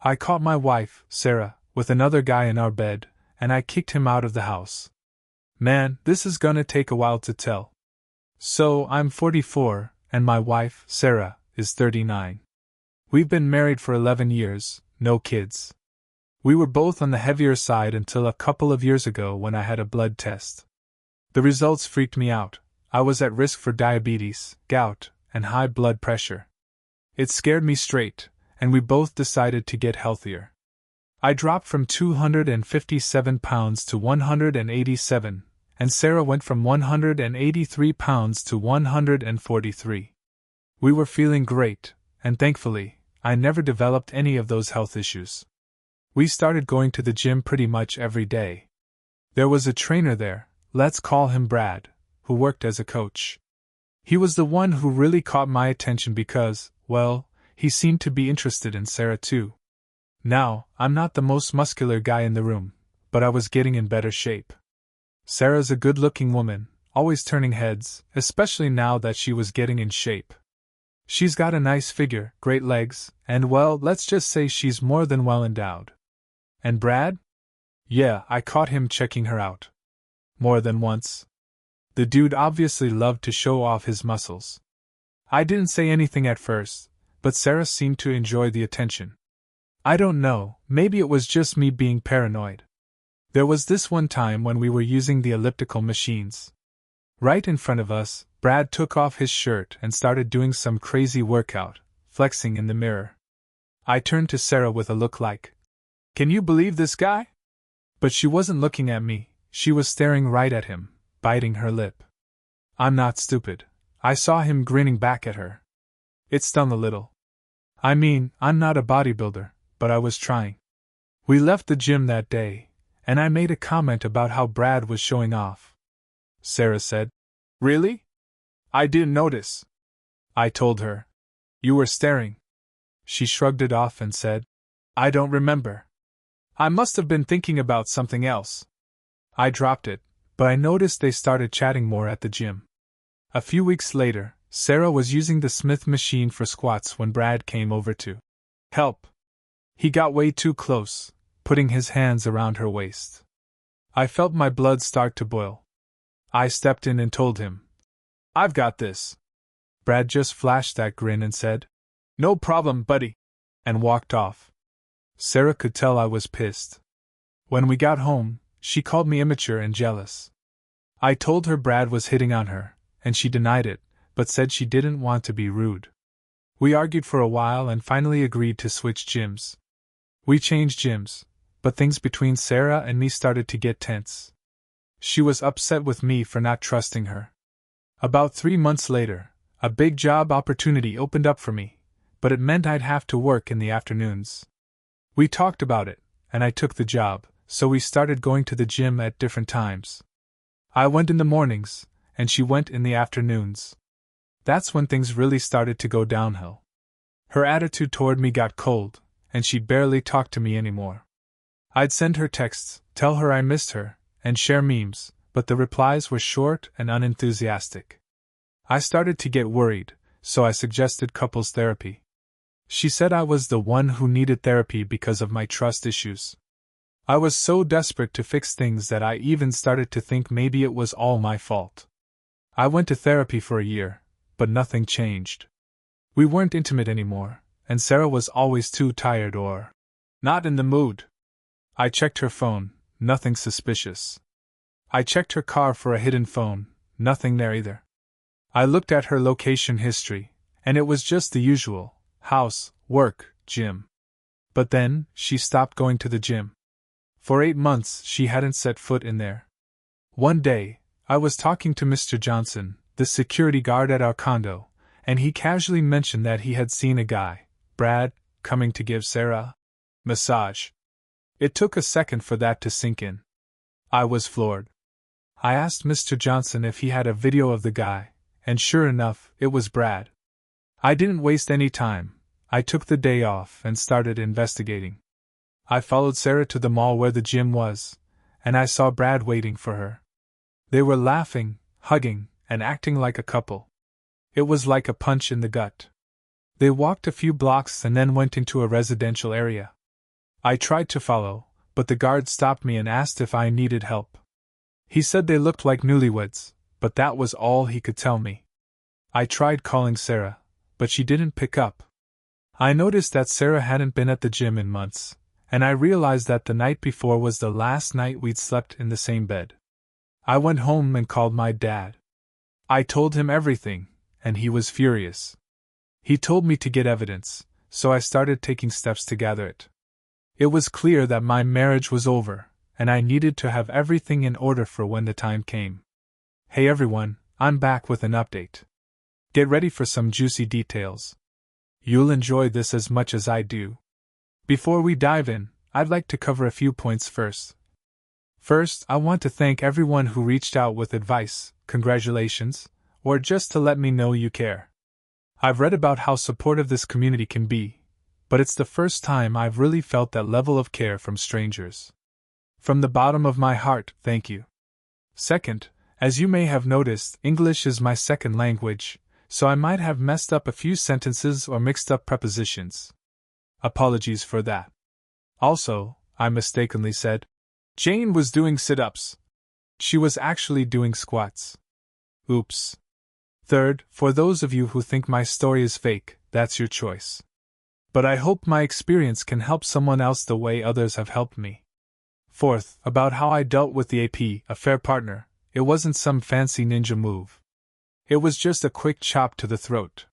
I caught my wife, Sarah, with another guy in our bed, and I kicked him out of the house. Man, this is gonna take a while to tell. So, I'm 44, and my wife, Sarah, is 39. We've been married for 11 years, no kids. We were both on the heavier side until a couple of years ago when I had a blood test. The results freaked me out. I was at risk for diabetes, gout, and high blood pressure. It scared me straight, and we both decided to get healthier. I dropped from 257 pounds to 187, and Sarah went from 183 pounds to 143. We were feeling great, and thankfully, I never developed any of those health issues. We started going to the gym pretty much every day. There was a trainer there, let's call him Brad, who worked as a coach. He was the one who really caught my attention because, well, he seemed to be interested in Sarah too. Now, I'm not the most muscular guy in the room, but I was getting in better shape. Sarah's a good-looking woman, always turning heads, especially now that she was getting in shape. She's got a nice figure, great legs, and well, let's just say she's more than well endowed. And Brad? Yeah, I caught him checking her out. More than once. The dude obviously loved to show off his muscles. I didn't say anything at first, but Sarah seemed to enjoy the attention. I don't know, maybe it was just me being paranoid. There was this one time when we were using the elliptical machines. Right in front of us, Brad took off his shirt and started doing some crazy workout, flexing in the mirror. I turned to Sarah with a look like, "Can you believe this guy?" But she wasn't looking at me, she was staring right at him, biting her lip. I'm not stupid. I saw him grinning back at her. It stung a little. I mean, I'm not a bodybuilder, but I was trying. We left the gym that day, and I made a comment about how Brad was showing off. Sarah said, "Really? I didn't notice." I told her, "You were staring." She shrugged it off and said, "I don't remember. I must have been thinking about something else." I dropped it, but I noticed they started chatting more at the gym. A few weeks later, Sarah was using the Smith machine for squats when Brad came over to help. He got way too close, putting his hands around her waist. I felt my blood start to boil. I stepped in and told him, "I've got this." Brad just flashed that grin and said, "No problem, buddy," and walked off. Sarah could tell I was pissed. When we got home, she called me immature and jealous. I told her Brad was hitting on her, and she denied it, but said she didn't want to be rude. We argued for a while and finally agreed to switch gyms. We changed gyms, but things between Sarah and me started to get tense. She was upset with me for not trusting her. About 3 months later, a big job opportunity opened up for me, but it meant I'd have to work in the afternoons. We talked about it, and I took the job, so we started going to the gym at different times. I went in the mornings, and she went in the afternoons. That's when things really started to go downhill. Her attitude toward me got cold, and she barely talked to me anymore. I'd send her texts, tell her I missed her, and share memes, but the replies were short and unenthusiastic. I started to get worried, so I suggested couples therapy. She said I was the one who needed therapy because of my trust issues. I was so desperate to fix things that I even started to think maybe it was all my fault. I went to therapy for a year, but nothing changed. We weren't intimate anymore, and Sarah was always too tired or not in the mood. I checked her phone, nothing suspicious. I checked her car for a hidden phone, nothing there either. I looked at her location history, and it was just the usual: house, work, gym. But then, she stopped going to the gym. For 8 months she hadn't set foot in there. One day, I was talking to Mr. Johnson, the security guard at our condo, and he casually mentioned that he had seen a guy, Brad, coming to give Sarah a massage. It took a second for that to sink in. I was floored. I asked Mr. Johnson if he had a video of the guy, and sure enough, it was Brad. I didn't waste any time. I took the day off and started investigating. I followed Sarah to the mall where the gym was, and I saw Brad waiting for her. They were laughing, hugging, and acting like a couple. It was like a punch in the gut. They walked a few blocks and then went into a residential area. I tried to follow, but the guard stopped me and asked if I needed help. He said they looked like newlyweds, but that was all he could tell me. I tried calling Sarah, but she didn't pick up. I noticed that Sarah hadn't been at the gym in months, and I realized that the night before was the last night we'd slept in the same bed. I went home and called my dad. I told him everything, and he was furious. He told me to get evidence, so I started taking steps to gather it. It was clear that my marriage was over, and I needed to have everything in order for when the time came. Hey everyone, I'm back with an update. Get ready for some juicy details. You'll enjoy this as much as I do. Before we dive in, I'd like to cover a few points first. First, I want to thank everyone who reached out with advice, congratulations, or just to let me know you care. I've read about how supportive this community can be, but it's the first time I've really felt that level of care from strangers. From the bottom of my heart, thank you. Second, as you may have noticed, English is my second language, so I might have messed up a few sentences or mixed up prepositions. Apologies for that. Also, I mistakenly said, Jane was doing sit-ups. She was actually doing squats. Oops. Third, for those of you who think my story is fake, that's your choice. But I hope my experience can help someone else the way others have helped me. Fourth, about how I dealt with the AP, affair partner, it wasn't some fancy ninja move. It was just a quick chop to the throat.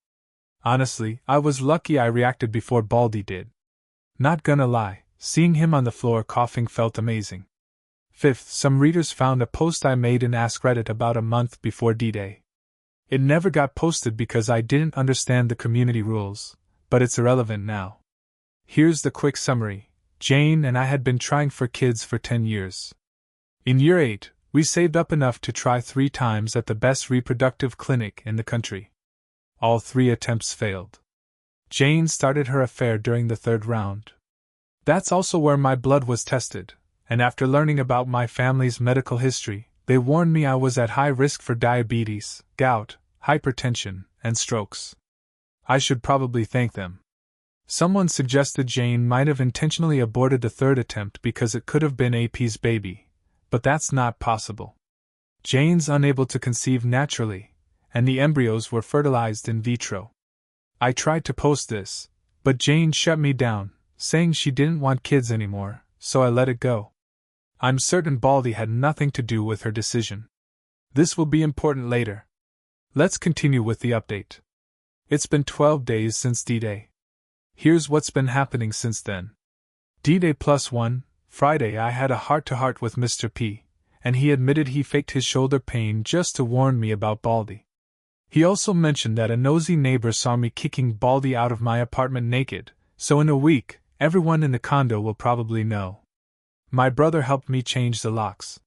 Honestly, I was lucky I reacted before Baldy did. Not gonna lie, seeing him on the floor coughing felt amazing. Fifth, some readers found a post I made in Ask Reddit about a month before D-Day. It never got posted because I didn't understand the community rules, but it's irrelevant now. Here's the quick summary. Jane and I had been trying for kids for 10 years. In year 8, we saved up enough to try 3 times at the best reproductive clinic in the country. All 3 attempts failed. Jane started her affair during the 3rd round. That's also where my blood was tested, and after learning about my family's medical history, they warned me I was at high risk for diabetes, gout, hypertension, and strokes. I should probably thank them. Someone suggested Jane might have intentionally aborted the 3rd attempt because it could have been AP's baby, but that's not possible. Jane's unable to conceive naturally, and the embryos were fertilized in vitro. I tried to post this, but Jane shut me down, saying she didn't want kids anymore, so I let it go. I'm certain Baldy had nothing to do with her decision. This will be important later. Let's continue with the update. It's been 12 days since D-Day. Here's what's been happening since then. D-Day +1, Friday I had a heart-to-heart with Mr. P, and he admitted he faked his shoulder pain just to warn me about Baldy. He also mentioned that a nosy neighbor saw me kicking Baldy out of my apartment naked, so in a week, everyone in the condo will probably know. My brother helped me change the locks.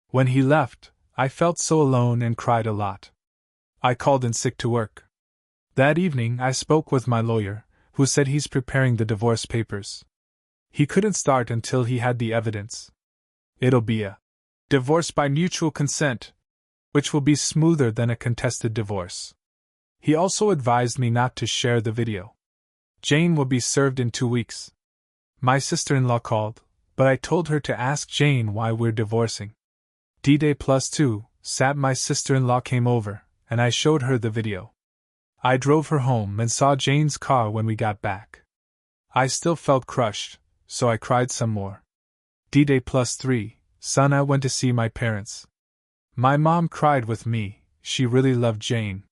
When he left, I felt so alone and cried a lot. I called in sick to work. That evening I spoke with my lawyer, who said he's preparing the divorce papers. He couldn't start until he had the evidence. It'll be a divorce by mutual consent, which will be smoother than a contested divorce. He also advised me not to share the video. Jane will be served in 2 weeks. My sister-in-law called, but I told her to ask Jane why we're divorcing. D-Day +2, Sat my sister-in-law came over, and I showed her the video. I drove her home and saw Jane's car when we got back. I still felt crushed, so I cried some more. D-Day +3, Son, I went to see my parents. My mom cried with me, she really loved Jane.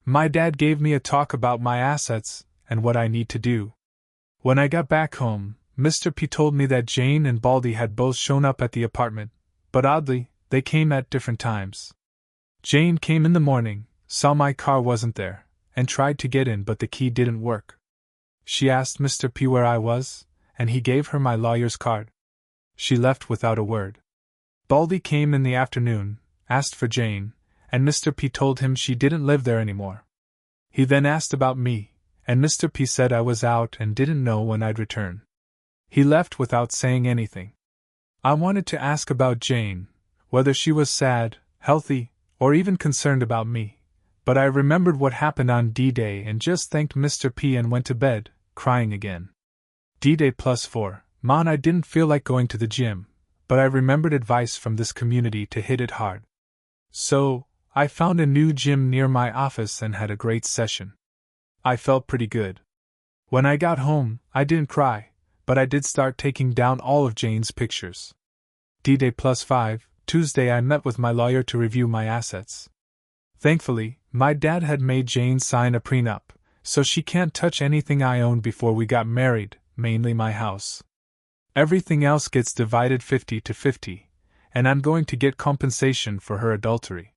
My dad gave me a talk about my assets and what I need to do. When I got back home, Mr. P told me that Jane and Baldy had both shown up at the apartment, but oddly, they came at different times. Jane came in the morning, saw my car wasn't there, and tried to get in but the key didn't work. She asked Mr. P where I was, and he gave her my lawyer's card. She left without a word. Baldy came in the afternoon, asked for Jane, and Mr. P told him she didn't live there anymore. He then asked about me, and Mr. P said I was out and didn't know when I'd return. He left without saying anything. I wanted to ask about Jane, whether she was sad, healthy, or even concerned about me, but I remembered what happened on D-Day and just thanked Mr. P and went to bed, crying again. D-Day +4, "Mon, I didn't feel like going to the gym, but I remembered advice from this community to hit it hard. So, I found a new gym near my office and had a great session. I felt pretty good. When I got home, I didn't cry, but I did start taking down all of Jane's pictures. D-Day +5, Tuesday I met with my lawyer to review my assets. Thankfully, my dad had made Jane sign a prenup, so she can't touch anything I owned before we got married, mainly my house. Everything else gets divided 50-50, and I'm going to get compensation for her adultery.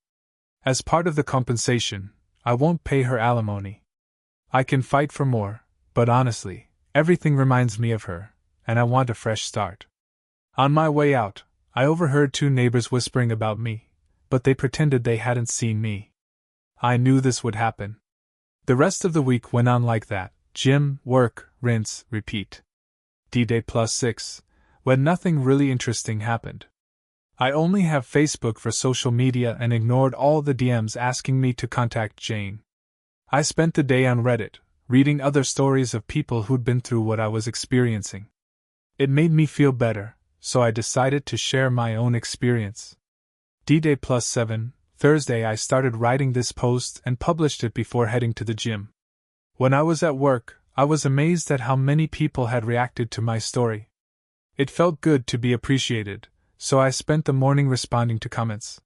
As part of the compensation, I won't pay her alimony. I can fight for more, but honestly, everything reminds me of her, and I want a fresh start. On my way out, I overheard 2 neighbors whispering about me, but they pretended they hadn't seen me. I knew this would happen. The rest of the week went on like that: gym, work, rinse, repeat. D-Day +6, when nothing really interesting happened. I only have Facebook for social media and ignored all the DMs asking me to contact Jane. I spent the day on Reddit, reading other stories of people who'd been through what I was experiencing. It made me feel better, so I decided to share my own experience. D-Day +7, Thursday I started writing this post and published it before heading to the gym. When I was at work, I was amazed at how many people had reacted to my story. It felt good to be appreciated, so I spent the morning responding to comments.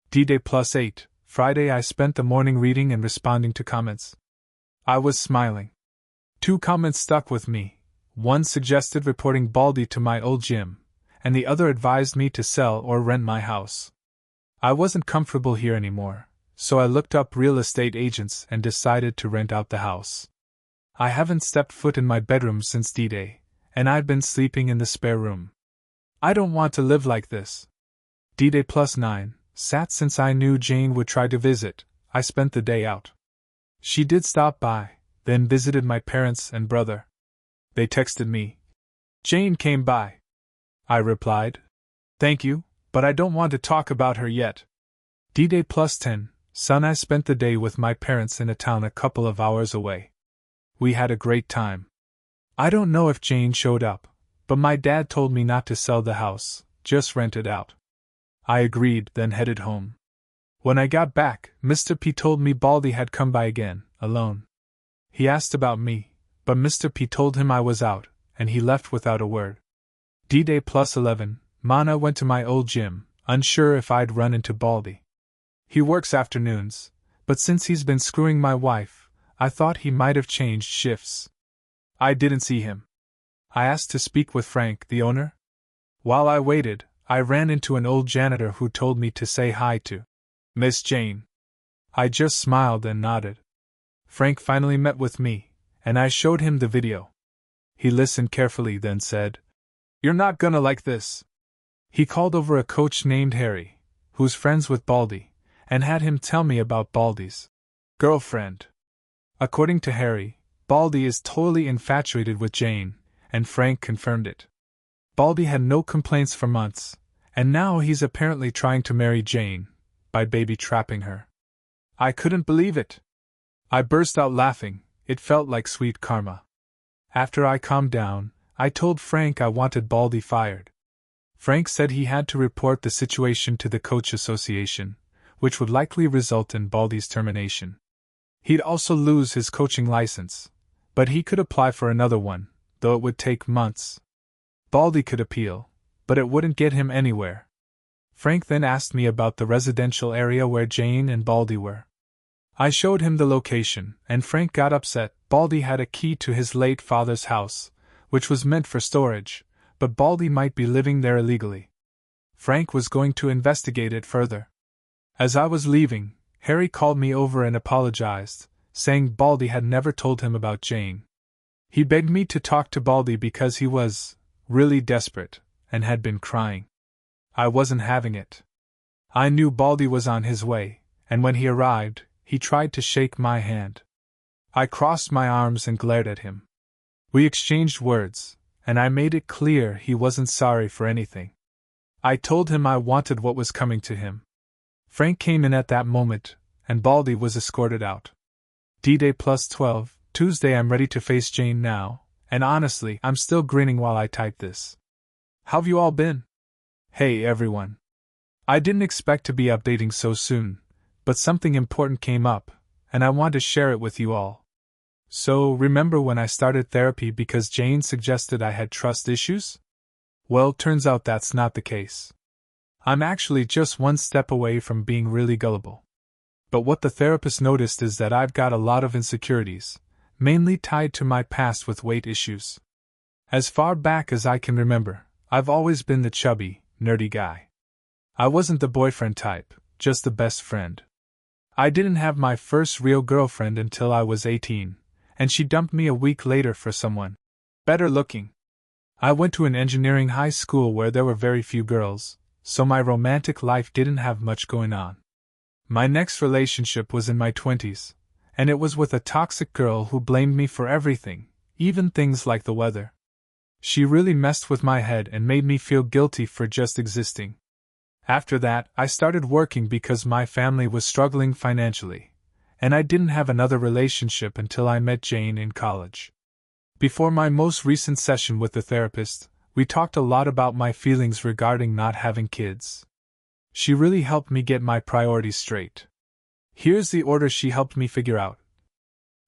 D-Day +8, Friday I spent the morning reading and responding to comments. I was smiling. 2 comments stuck with me. One suggested reporting Baldy to my old gym, and the other advised me to sell or rent my house. I wasn't comfortable here anymore, so I looked up real estate agents and decided to rent out the house. I haven't stepped foot in my bedroom since D-Day, and I've been sleeping in the spare room. I don't want to live like this. D-Day +9, Sat since I knew Jane would try to visit, I spent the day out. She did stop by, then visited my parents and brother. They texted me. "Jane came by." I replied, "Thank you, but I don't want to talk about her yet." D-Day +10, Son, I spent the day with my parents in a town a couple of hours away. We had a great time. I don't know if Jane showed up, but my dad told me not to sell the house, just rent it out. I agreed, then headed home. When I got back, Mr. P told me Baldy had come by again, alone. He asked about me, but Mr. P told him I was out, and he left without a word. D-Day +11, Mana went to my old gym, unsure if I'd run into Baldy. He works afternoons, but since he's been screwing my wife, I thought he might have changed shifts. I didn't see him. I asked to speak with Frank, the owner. While I waited, I ran into an old janitor who told me to say hi to Miss Jane. I just smiled and nodded. Frank finally met with me, and I showed him the video. He listened carefully, then said, "You're not gonna like this." He called over a coach named Harry, who's friends with Baldy, and had him tell me about Baldy's girlfriend. According to Harry, Baldy is totally infatuated with Jane, and Frank confirmed it. Baldy had no complaints for months, and now he's apparently trying to marry Jane, by baby-trapping her. I couldn't believe it. I burst out laughing. It felt like sweet karma. After I calmed down, I told Frank I wanted Baldy fired. Frank said he had to report the situation to the Coach Association, which would likely result in Baldy's termination. He'd also lose his coaching license, but he could apply for another one, though it would take months. Baldy could appeal, but it wouldn't get him anywhere. Frank then asked me about the residential area where Jane and Baldy were. I showed him the location, and Frank got upset. Baldy had a key to his late father's house, which was meant for storage, but Baldy might be living there illegally. Frank was going to investigate it further. As I was leaving, Harry called me over and apologized, saying Baldy had never told him about Jane. He begged me to talk to Baldy because he was really desperate, and had been crying. I wasn't having it. I knew Baldy was on his way, and when he arrived, he tried to shake my hand. I crossed my arms and glared at him. We exchanged words, and I made it clear he wasn't sorry for anything. I told him I wanted what was coming to him. Frank came in at that moment, and Baldy was escorted out. D-Day +12, Tuesday. I'm ready to face Jane now, and honestly, I'm still grinning while I type this. How've you all been? Hey everyone. I didn't expect to be updating so soon, but something important came up, and I want to share it with you all. So, remember when I started therapy because Jane suggested I had trust issues? Well, turns out that's not the case. I'm actually just one step away from being really gullible. But what the therapist noticed is that I've got a lot of insecurities, mainly tied to my past with weight issues. As far back as I can remember, I've always been the chubby, nerdy guy. I wasn't the boyfriend type, just the best friend. I didn't have my first real girlfriend until I was 18, and she dumped me a week later for someone better looking. I went to an engineering high school where there were very few girls, so my romantic life didn't have much going on. My next relationship was in my 20s, and it was with a toxic girl who blamed me for everything, even things like the weather. She really messed with my head and made me feel guilty for just existing. After that, I started working because my family was struggling financially, and I didn't have another relationship until I met Jane in college. Before my most recent session with the therapist, we talked a lot about my feelings regarding not having kids. She really helped me get my priorities straight. Here's the order she helped me figure out.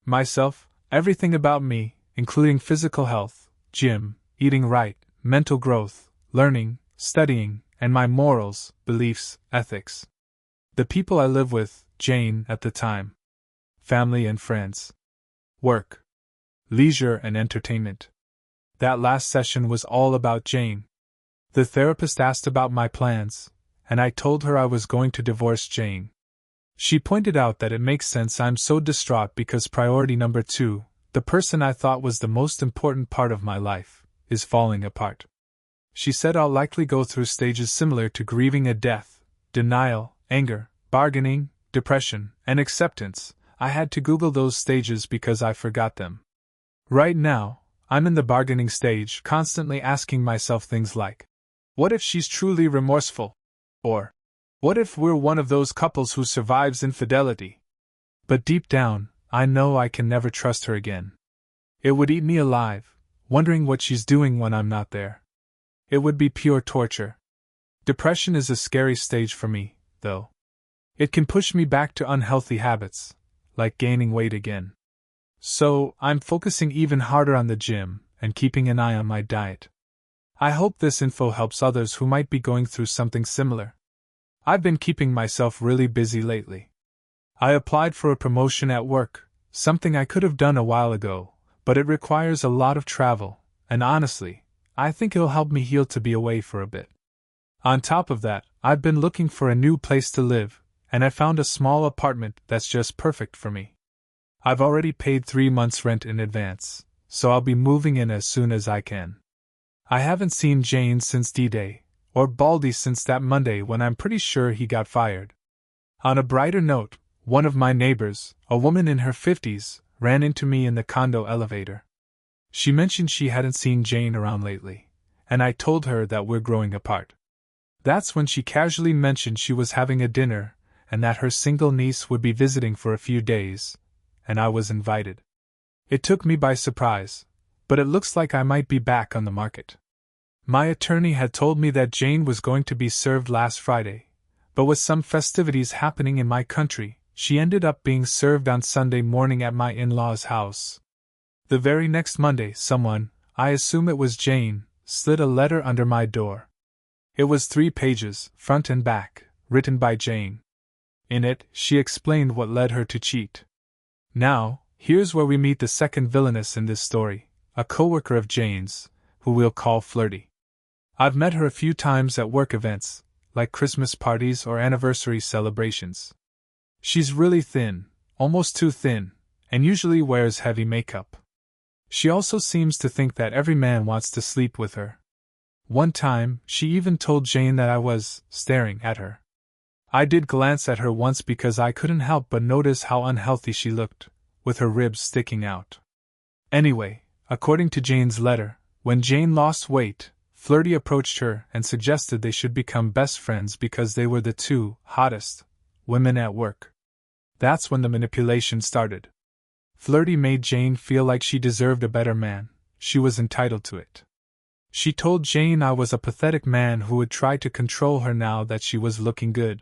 Myself, everything about me, including physical health, gym, eating right, mental growth, learning, studying, and my morals, beliefs, ethics. The people I live with, Jane at the time. Family and friends. Work. Leisure and entertainment. That last session was all about Jane. The therapist asked about my plans, and I told her I was going to divorce Jane. She pointed out that it makes sense I'm so distraught because priority number 2, the person I thought was the most important part of my life, is falling apart. She said I'll likely go through stages similar to grieving a death: denial, anger, bargaining, depression, and acceptance. I had to Google those stages because I forgot them. Right now, I'm in the bargaining stage, constantly asking myself things like, what if she's truly remorseful? Or, what if we're one of those couples who survives infidelity? But deep down, I know I can never trust her again. It would eat me alive, wondering what she's doing when I'm not there. It would be pure torture. Depression is a scary stage for me, though. It can push me back to unhealthy habits, like gaining weight again. So, I'm focusing even harder on the gym and keeping an eye on my diet. I hope this info helps others who might be going through something similar. I've been keeping myself really busy lately. I applied for a promotion at work, something I could have done a while ago, but it requires a lot of travel, and honestly, I think it'll help me heal to be away for a bit. On top of that, I've been looking for a new place to live, and I found a small apartment that's just perfect for me. I've already paid 3 months' rent in advance, so I'll be moving in as soon as I can. I haven't seen Jane since D-Day, or Baldy since that Monday when I'm pretty sure he got fired. On a brighter note, one of my neighbors, a woman in her 50s, ran into me in the condo elevator. She mentioned she hadn't seen Jane around lately, and I told her that we're growing apart. That's when she casually mentioned she was having a dinner, and that her single niece would be visiting for a few days, and I was invited. It took me by surprise, but it looks like I might be back on the market. My attorney had told me that Jane was going to be served last Friday, but with some festivities happening in my country, she ended up being served on Sunday morning at my in-laws' house. The very next Monday, someone, I assume it was Jane, slid a letter under my door. It was 3 pages, front and back, written by Jane. In it, she explained what led her to cheat. Now, here's where we meet the second villainess in this story, a coworker of Jane's, who we'll call Flirty. I've met her a few times at work events, like Christmas parties or anniversary celebrations. She's really thin, almost too thin, and usually wears heavy makeup. She also seems to think that every man wants to sleep with her. One time, she even told Jane that I was staring at her. I did glance at her once because I couldn't help but notice how unhealthy she looked, with her ribs sticking out. Anyway, according to Jane's letter, when Jane lost weight, Flirty approached her and suggested they should become best friends because they were the 2 hottest women at work. That's when the manipulation started. Flirty made Jane feel like she deserved a better man, she was entitled to it. She told Jane I was a pathetic man who would try to control her now that she was looking good.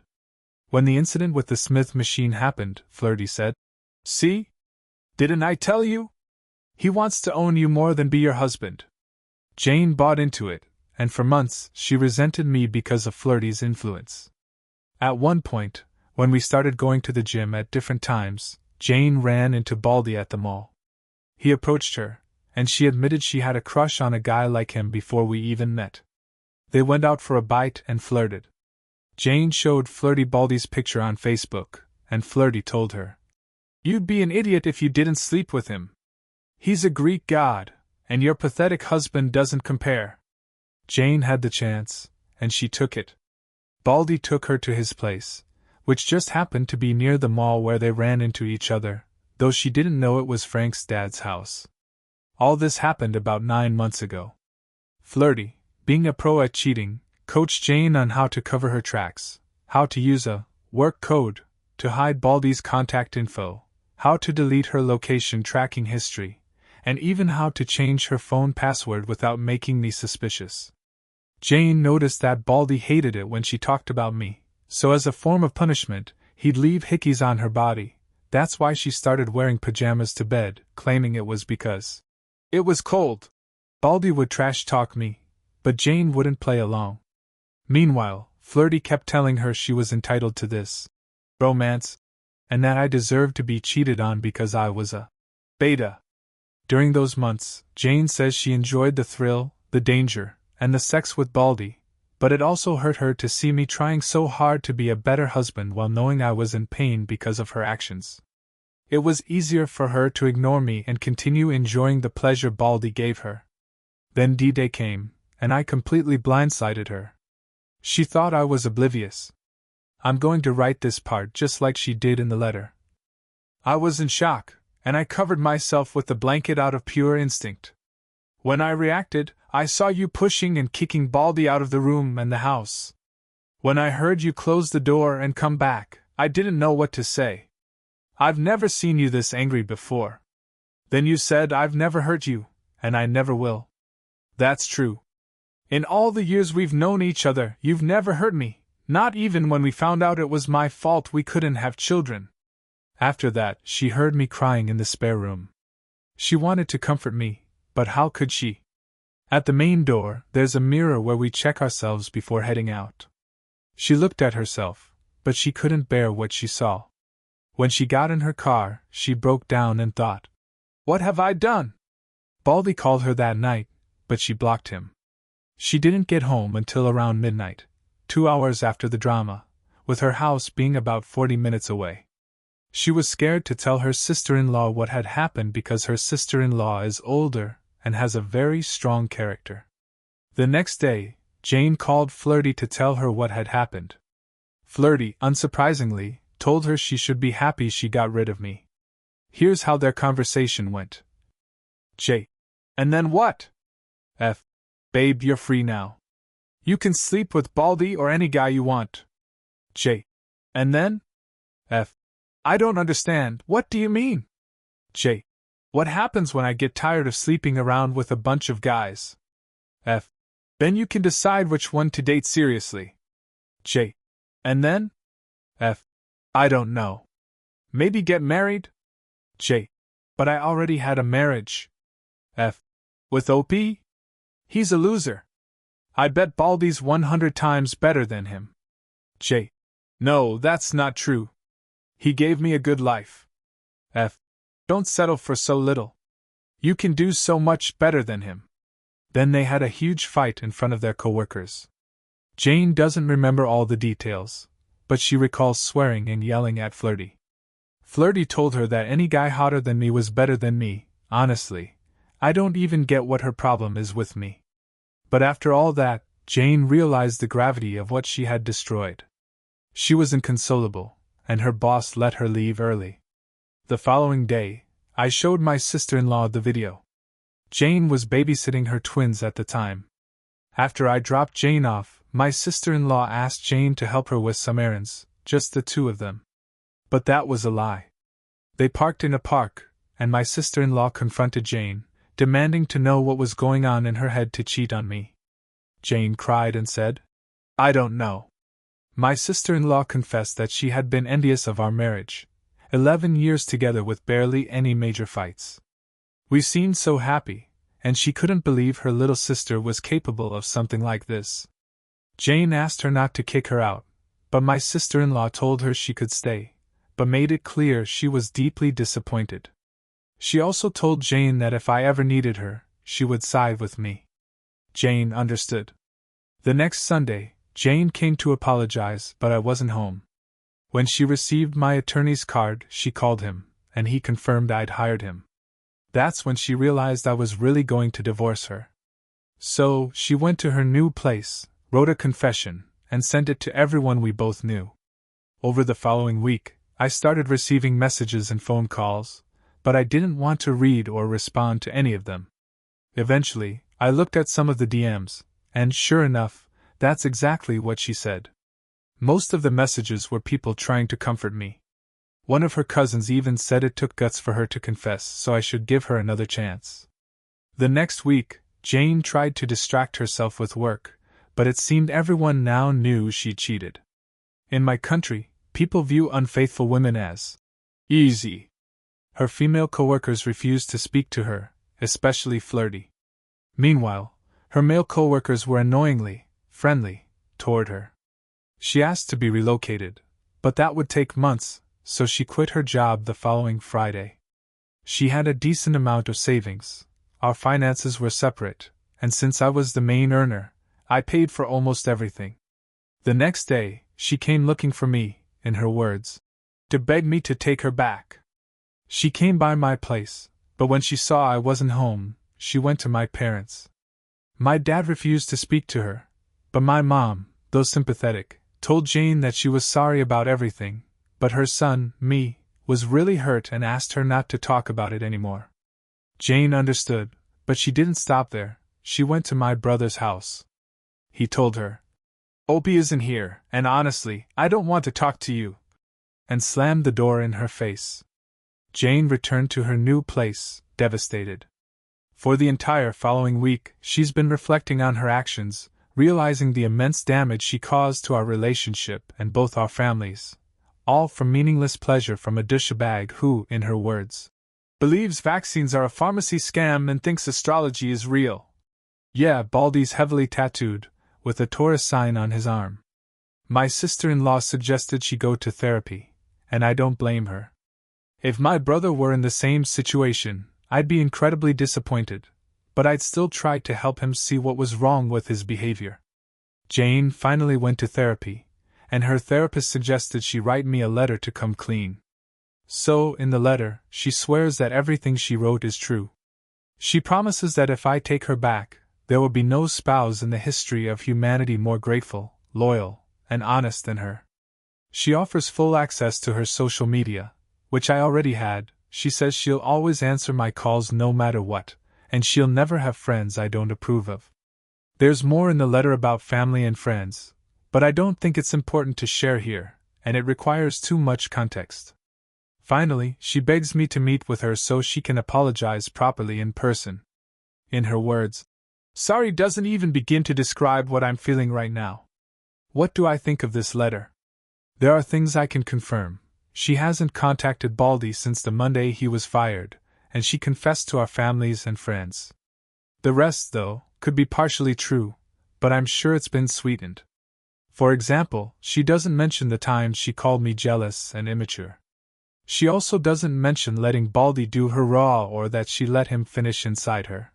When the incident with the Smith machine happened, Flirty said, "See? Didn't I tell you? He wants to own you more than be your husband." Jane bought into it, and for months she resented me because of Flirty's influence. At one point, when we started going to the gym at different times, Jane ran into Baldy at the mall. He approached her, and she admitted she had a crush on a guy like him before we even met. They went out for a bite and flirted. Jane showed Flirty Baldy's picture on Facebook, and Flirty told her, "You'd be an idiot if you didn't sleep with him. He's a Greek god, and your pathetic husband doesn't compare." Jane had the chance, and she took it. Baldy took her to his place, which just happened to be near the mall where they ran into each other, though she didn't know it was Frank's dad's house. All this happened about 9 months ago. Flirty, being a pro at cheating, coached Jane on how to cover her tracks, how to use a work code to hide Baldy's contact info, how to delete her location tracking history, and even how to change her phone password without making me suspicious. Jane noticed that Baldy hated it when she talked about me, so as a form of punishment, he'd leave hickeys on her body. That's why she started wearing pajamas to bed, claiming it was because it was cold. Baldy would trash talk me, but Jane wouldn't play along. Meanwhile, Flirty kept telling her she was entitled to this romance, and that I deserved to be cheated on because I was a beta. During those months, Jane says she enjoyed the thrill, the danger, and the sex with Baldy, but it also hurt her to see me trying so hard to be a better husband while knowing I was in pain because of her actions. It was easier for her to ignore me and continue enjoying the pleasure Baldy gave her. Then D-Day came, and I completely blindsided her. She thought I was oblivious. I'm going to write this part just like she did in the letter. I was in shock, and I covered myself with the blanket out of pure instinct. When I reacted, I saw you pushing and kicking Baldy out of the room and the house. When I heard you close the door and come back, I didn't know what to say. I've never seen you this angry before. Then you said I've never hurt you, and I never will. That's true. In all the years we've known each other, you've never hurt me, not even when we found out it was my fault we couldn't have children. After that, she heard me crying in the spare room. She wanted to comfort me, but how could she? At the main door, there's a mirror where we check ourselves before heading out. She looked at herself, but she couldn't bear what she saw. When she got in her car, she broke down and thought, "What have I done?" Baldy called her that night, but she blocked him. She didn't get home until around midnight, 2 hours after the drama, with her house being about 40 minutes away. She was scared to tell her sister-in-law what had happened because her sister-in-law is older and has a very strong character. The next day, Jane called Flirty to tell her what had happened. Flirty, unsurprisingly, told her she should be happy she got rid of me. Here's how their conversation went. J. And then what? F. Babe, you're free now. You can sleep with Baldy or any guy you want. J. And then? F. I don't understand, what do you mean? J. What happens when I get tired of sleeping around with a bunch of guys? F. Then you can decide which one to date seriously. J. And then? F. I don't know. Maybe get married? J. But I already had a marriage. F. With OP? He's a loser. I bet Baldy's 100 times better than him. J. No, that's not true. He gave me a good life. F. Don't settle for so little. You can do so much better than him. Then they had a huge fight in front of their coworkers. Jane doesn't remember all the details, but she recalls swearing and yelling at Flirty. Flirty told her that any guy hotter than me was better than me. Honestly, I don't even get what her problem is with me. But after all that, Jane realized the gravity of what she had destroyed. She was inconsolable, and her boss let her leave early. The following day, I showed my sister-in-law the video. Jane was babysitting her twins at the time. After I dropped Jane off, my sister-in-law asked Jane to help her with some errands, just the two of them. But that was a lie. They parked in a park, and my sister-in-law confronted Jane, demanding to know what was going on in her head to cheat on me. Jane cried and said, "I don't know." My sister-in-law confessed that she had been envious of our marriage, 11 years together with barely any major fights. We seemed so happy, and she couldn't believe her little sister was capable of something like this. Jane asked her not to kick her out, but my sister-in-law told her she could stay, but made it clear she was deeply disappointed. She also told Jane that if I ever needed her, she would side with me. Jane understood. The next Sunday, Jane came to apologize, but I wasn't home. When she received my attorney's card, she called him, and he confirmed I'd hired him. That's when she realized I was really going to divorce her. So, she went to her new place, wrote a confession, and sent it to everyone we both knew. Over the following week, I started receiving messages and phone calls, but I didn't want to read or respond to any of them. Eventually, I looked at some of the DMs, and sure enough, that's exactly what she said. Most of the messages were people trying to comfort me. One of her cousins even said it took guts for her to confess, so I should give her another chance. The next week, Jane tried to distract herself with work, but it seemed everyone now knew she cheated. In my country, people view unfaithful women as easy. Her female coworkers refused to speak to her, especially flirty. Meanwhile, her male coworkers were annoyingly friendly toward her. She asked to be relocated, but that would take months, so she quit her job the following Friday. She had a decent amount of savings, our finances were separate, and since I was the main earner, I paid for almost everything. The next day, she came looking for me, in her words, to beg me to take her back. She came by my place, but when she saw I wasn't home, she went to my parents. My dad refused to speak to her, but my mom, though sympathetic, told Jane that she was sorry about everything, but her son, me, was really hurt and asked her not to talk about it anymore. Jane understood, but she didn't stop there. She went to my brother's house. He told her, "Opie isn't here, and honestly, I don't want to talk to you," and slammed the door in her face. Jane returned to her new place, devastated. For the entire following week, she's been reflecting on her actions, realizing the immense damage she caused to our relationship and both our families, all from meaningless pleasure from a douchebag who, in her words, believes vaccines are a pharmacy scam and thinks astrology is real. Yeah, Baldy's heavily tattooed, with a Taurus sign on his arm. My sister-in-law suggested she go to therapy, and I don't blame her. If my brother were in the same situation, I'd be incredibly disappointed, but I'd still try to help him see what was wrong with his behavior. Jane finally went to therapy, and her therapist suggested she write me a letter to come clean. So, in the letter, she swears that everything she wrote is true. She promises that if I take her back, there will be no spouse in the history of humanity more grateful, loyal, and honest than her. She offers full access to her social media, which I already had. She says she'll always answer my calls no matter what, and she'll never have friends I don't approve of. There's more in the letter about family and friends, but I don't think it's important to share here, and it requires too much context. Finally, she begs me to meet with her so she can apologize properly in person. In her words, "Sorry doesn't even begin to describe what I'm feeling right now." What do I think of this letter? There are things I can confirm. She hasn't contacted Baldy since the Monday he was fired, and she confessed to our families and friends. The rest, though, could be partially true, but I'm sure it's been sweetened. For example, she doesn't mention the times she called me jealous and immature. She also doesn't mention letting Baldy do her raw or that she let him finish inside her.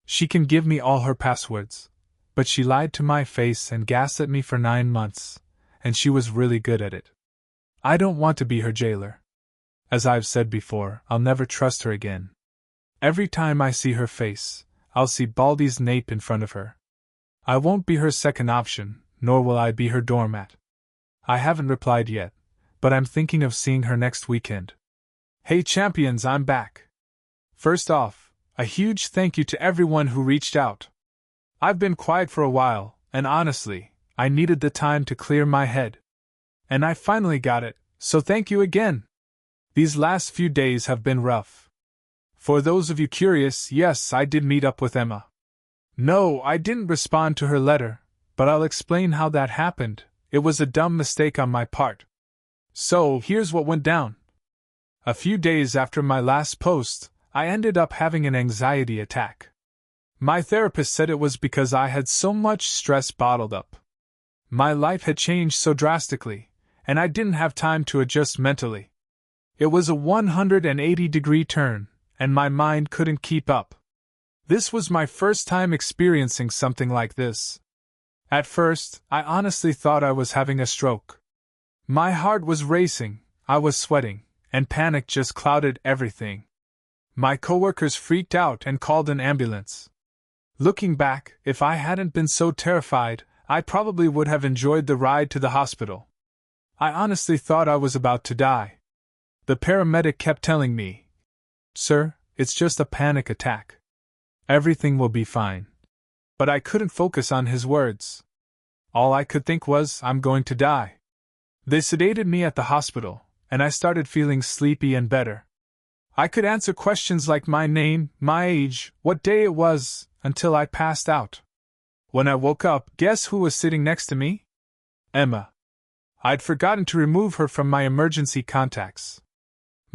She can give me all her passwords, but she lied to my face and gassed at me for 9 months, and she was really good at it. I don't want to be her jailer. As I've said before, I'll never trust her again. Every time I see her face, I'll see Baldy's nape in front of her. I won't be her second option, nor will I be her doormat. I haven't replied yet, but I'm thinking of seeing her next weekend. Hey champions, I'm back. First off, a huge thank you to everyone who reached out. I've been quiet for a while, and honestly, I needed the time to clear my head. And I finally got it, so thank you again. These last few days have been rough. For those of you curious, yes, I did meet up with Emma. No, I didn't respond to her letter, but I'll explain how that happened. It was a dumb mistake on my part. So, here's what went down. A few days after my last post, I ended up having an anxiety attack. My therapist said it was because I had so much stress bottled up. My life had changed so drastically, and I didn't have time to adjust mentally. It was a 180-degree turn, and my mind couldn't keep up. This was my first time experiencing something like this. At first, I honestly thought I was having a stroke. My heart was racing, I was sweating, and panic just clouded everything. My coworkers freaked out and called an ambulance. Looking back, if I hadn't been so terrified, I probably would have enjoyed the ride to the hospital. I honestly thought I was about to die. The paramedic kept telling me, "Sir, it's just a panic attack. Everything will be fine." But I couldn't focus on his words. All I could think was, I'm going to die. They sedated me at the hospital, and I started feeling sleepy and better. I could answer questions like my name, my age, what day it was, until I passed out. When I woke up, guess who was sitting next to me? Emma. I'd forgotten to remove her from my emergency contacts.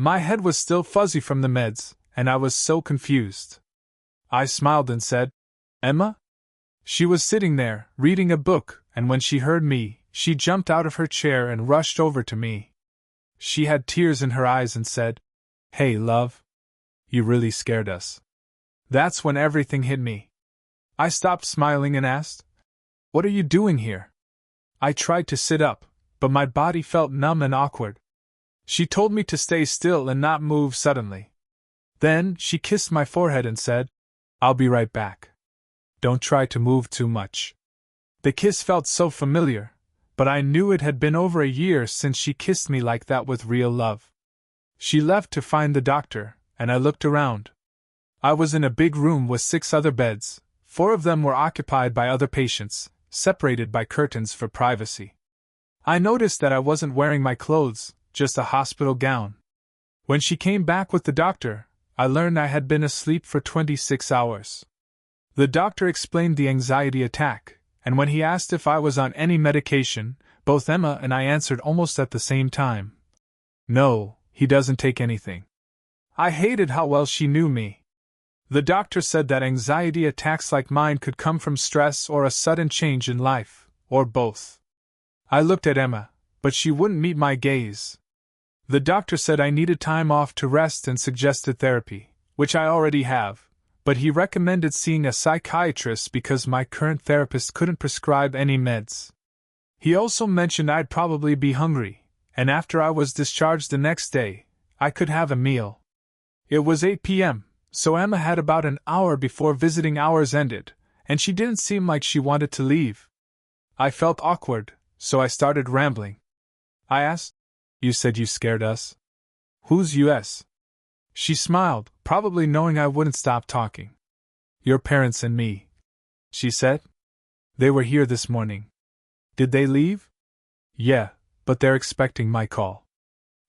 My head was still fuzzy from the meds, and I was so confused. I smiled and said, "Emma?" She was sitting there, reading a book, and when she heard me, she jumped out of her chair and rushed over to me. She had tears in her eyes and said, "Hey, love. You really scared us." That's when everything hit me. I stopped smiling and asked, "What are you doing here?" I tried to sit up, but my body felt numb and awkward. She told me to stay still and not move suddenly. Then, she kissed my forehead and said, "I'll be right back. Don't try to move too much." The kiss felt so familiar, but I knew it had been over a year since she kissed me like that with real love. She left to find the doctor, and I looked around. I was in a big room with 6 other beds. 4 of them were occupied by other patients, separated by curtains for privacy. I noticed that I wasn't wearing my clothes, just a hospital gown. When she came back with the doctor, I learned I had been asleep for 26 hours. The doctor explained the anxiety attack, and when he asked if I was on any medication, both Emma and I answered almost at the same time. No, he doesn't take anything. I hated how well she knew me. The doctor said that anxiety attacks like mine could come from stress or a sudden change in life, or both. I looked at Emma, but she wouldn't meet my gaze. The doctor said I needed time off to rest and suggested therapy, which I already have, but he recommended seeing a psychiatrist because my current therapist couldn't prescribe any meds. He also mentioned I'd probably be hungry, and after I was discharged the next day, I could have a meal. It was 8 p.m., so Emma had about an hour before visiting hours ended, and she didn't seem like she wanted to leave. I felt awkward, so I started rambling. I asked, "You said you scared us? Who's us?" She smiled, probably knowing I wouldn't stop talking. "Your parents and me," she said. "They were here this morning." "Did they leave?" "Yeah, but they're expecting my call.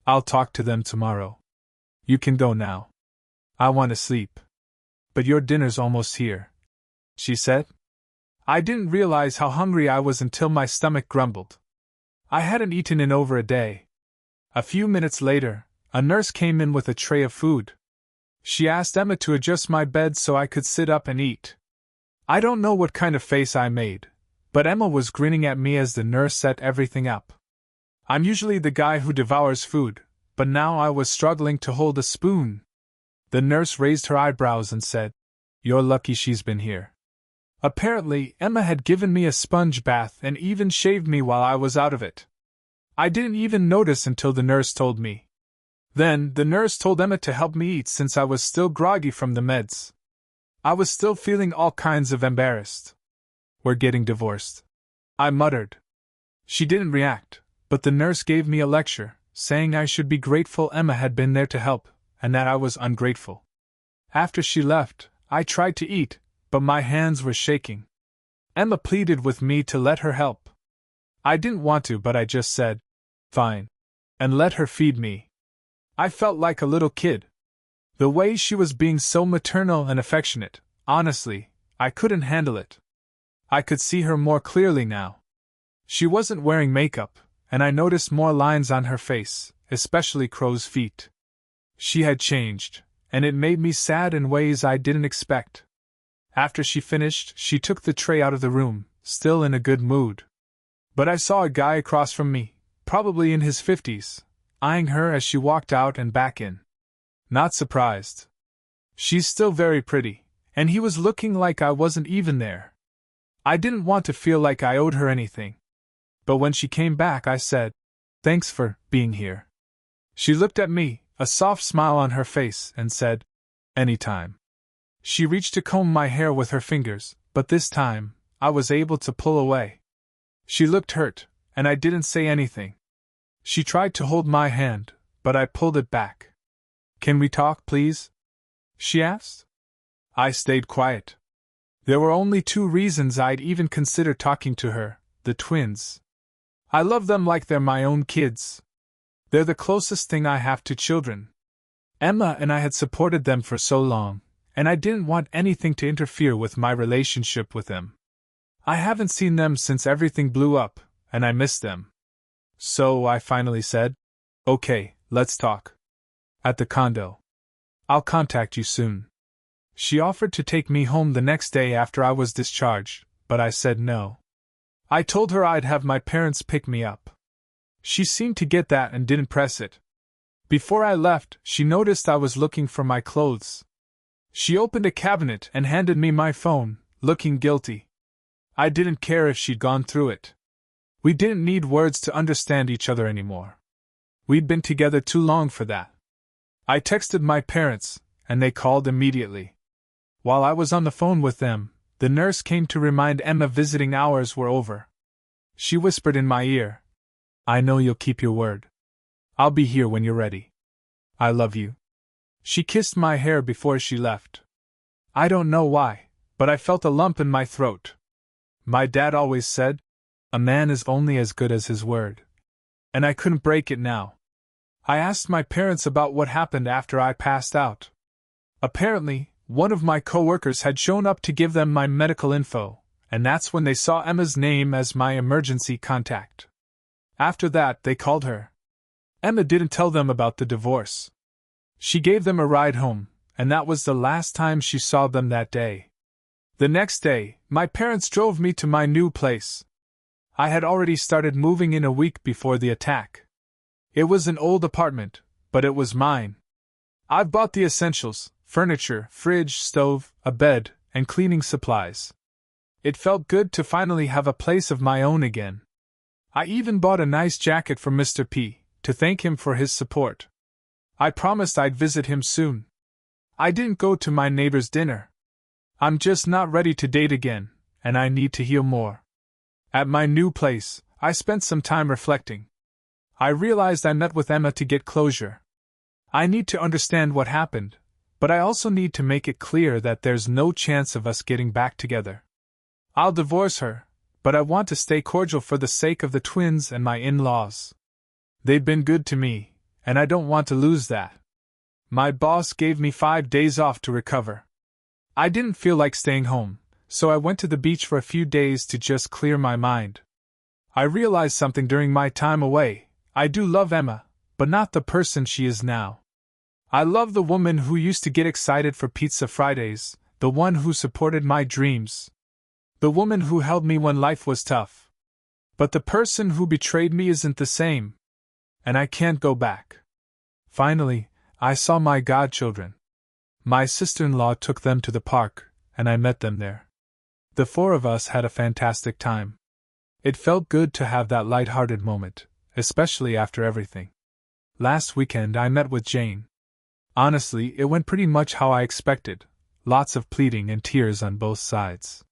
I'll talk to them tomorrow. You can go now. I want to sleep." "But your dinner's almost here," she said. I didn't realize how hungry I was until my stomach grumbled. I hadn't eaten in over a day. A few minutes later, a nurse came in with a tray of food. She asked Emma to adjust my bed so I could sit up and eat. I don't know what kind of face I made, but Emma was grinning at me as the nurse set everything up. I'm usually the guy who devours food, but now I was struggling to hold a spoon. The nurse raised her eyebrows and said, "You're lucky she's been here." Apparently, Emma had given me a sponge bath and even shaved me while I was out of it. I didn't even notice until the nurse told me. Then, the nurse told Emma to help me eat since I was still groggy from the meds. I was still feeling all kinds of embarrassed. "We're getting divorced," I muttered. She didn't react, but the nurse gave me a lecture, saying I should be grateful Emma had been there to help, and that I was ungrateful. After she left, I tried to eat, but my hands were shaking. Emma pleaded with me to let her help. I didn't want to, but I just said, "Fine," and let her feed me. I felt like a little kid. The way she was being so maternal and affectionate, honestly, I couldn't handle it. I could see her more clearly now. She wasn't wearing makeup, and I noticed more lines on her face, especially crow's feet. She had changed, and it made me sad in ways I didn't expect. After she finished, she took the tray out of the room, still in a good mood. But I saw a guy across from me, probably in his 50s, eyeing her as she walked out and back in. Not surprised. She's still very pretty, and he was looking like I wasn't even there. I didn't want to feel like I owed her anything. But when she came back, I said, "Thanks for being here." She looked at me, a soft smile on her face, and said, "Anytime." She reached to comb my hair with her fingers, but this time, I was able to pull away. She looked hurt, and I didn't say anything. She tried to hold my hand, but I pulled it back. "Can we talk, please?" she asked. I stayed quiet. There were only 2 reasons I'd even consider talking to her: the twins. I love them like they're my own kids. They're the closest thing I have to children. Emma and I had supported them for so long, and I didn't want anything to interfere with my relationship with them. I haven't seen them since everything blew up, and I miss them. So I finally said, "Okay, let's talk." At the condo. "I'll contact you soon." She offered to take me home the next day after I was discharged, but I said no. I told her I'd have my parents pick me up. She seemed to get that and didn't press it. Before I left, she noticed I was looking for my clothes. She opened a cabinet and handed me my phone, looking guilty. I didn't care if she'd gone through it. We didn't need words to understand each other anymore. We'd been together too long for that. I texted my parents, and they called immediately. While I was on the phone with them, the nurse came to remind Emma visiting hours were over. She whispered in my ear, "I know you'll keep your word. I'll be here when you're ready. I love you." She kissed my hair before she left. I don't know why, but I felt a lump in my throat. My dad always said, "A man is only as good as his word." And I couldn't break it now. I asked my parents about what happened after I passed out. Apparently, one of my coworkers had shown up to give them my medical info, and that's when they saw Emma's name as my emergency contact. After that, they called her. Emma didn't tell them about the divorce. She gave them a ride home, and that was the last time she saw them that day. The next day, my parents drove me to my new place. I had already started moving in a week before the attack. It was an old apartment, but it was mine. I've bought the essentials: furniture, fridge, stove, a bed, and cleaning supplies. It felt good to finally have a place of my own again. I even bought a nice jacket for Mr. P, to thank him for his support. I promised I'd visit him soon. I didn't go to my neighbor's dinner. I'm just not ready to date again, and I need to heal more. At my new place, I spent some time reflecting. I realized I met with Emma to get closure. I need to understand what happened, but I also need to make it clear that there's no chance of us getting back together. I'll divorce her, but I want to stay cordial for the sake of the twins and my in-laws. They've been good to me, and I don't want to lose that. My boss gave me 5 days off to recover. I didn't feel like staying home, so I went to the beach for a few days to just clear my mind. I realized something during my time away. I do love Emma, but not the person she is now. I love the woman who used to get excited for Pizza Fridays, the one who supported my dreams. The woman who held me when life was tough. But the person who betrayed me isn't the same. And I can't go back. Finally, I saw my godchildren. My sister-in-law took them to the park, and I met them there. The 4 of us had a fantastic time. It felt good to have that light-hearted moment, especially after everything. Last weekend I met with Jane. Honestly, it went pretty much how I expected, lots of pleading and tears on both sides.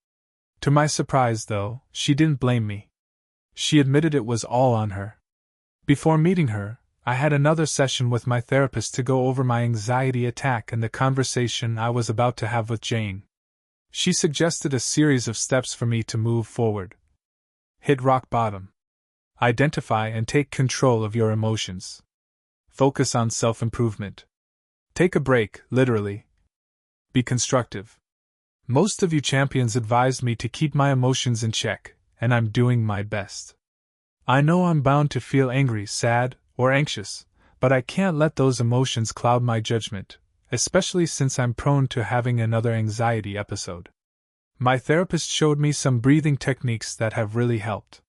To my surprise, though, she didn't blame me. She admitted it was all on her. Before meeting her, I had another session with my therapist to go over my anxiety attack and the conversation I was about to have with Jane. She suggested a series of steps for me to move forward. Hit rock bottom. Identify and take control of your emotions. Focus on self-improvement. Take a break, literally. Be constructive. Most of you champions advised me to keep my emotions in check, and I'm doing my best. I know I'm bound to feel angry, sad, or anxious, but I can't let those emotions cloud my judgment, especially since I'm prone to having another anxiety episode. My therapist showed me some breathing techniques that have really helped.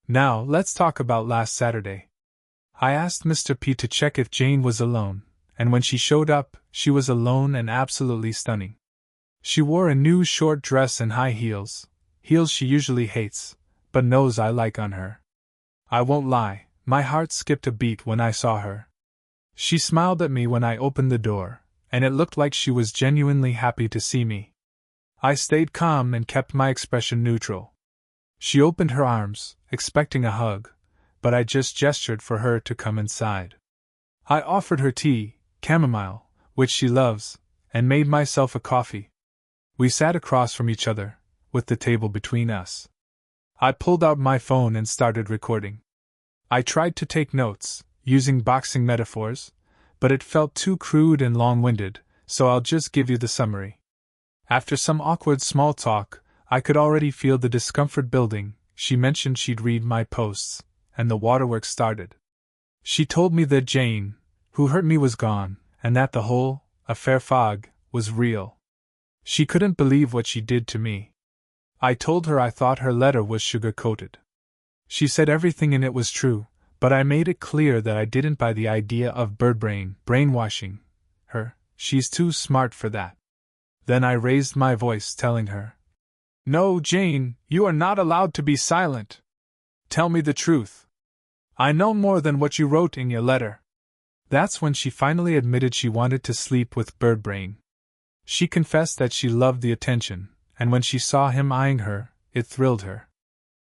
Now, let's talk about last Saturday. I asked Mr. P to check if Jane was alone, and when she showed up, she was alone and absolutely stunning. She wore a new short dress and high heels she usually hates, but knows I like on her. I won't lie, my heart skipped a beat when I saw her. She smiled at me when I opened the door, and it looked like she was genuinely happy to see me. I stayed calm and kept my expression neutral. She opened her arms, expecting a hug, but I just gestured for her to come inside. I offered her tea, chamomile, which she loves, and made myself a coffee. We sat across from each other, with the table between us. I pulled out my phone and started recording. I tried to take notes, using boxing metaphors, but it felt too crude and long-winded, so I'll just give you the summary. After some awkward small talk, I could already feel the discomfort building. She mentioned she'd read my posts, and the waterworks started. She told me that Jane, who hurt me, was gone, and that the whole affair fog was real. She couldn't believe what she did to me. I told her I thought her letter was sugar-coated. She said everything in it was true, but I made it clear that I didn't buy the idea of brainwashing her. She's too smart for that. Then I raised my voice, telling her, "No, Jane, you are not allowed to be silent. Tell me the truth. I know more than what you wrote in your letter." That's when she finally admitted she wanted to sleep with Birdbrain. She confessed that she loved the attention, and when she saw him eyeing her, it thrilled her.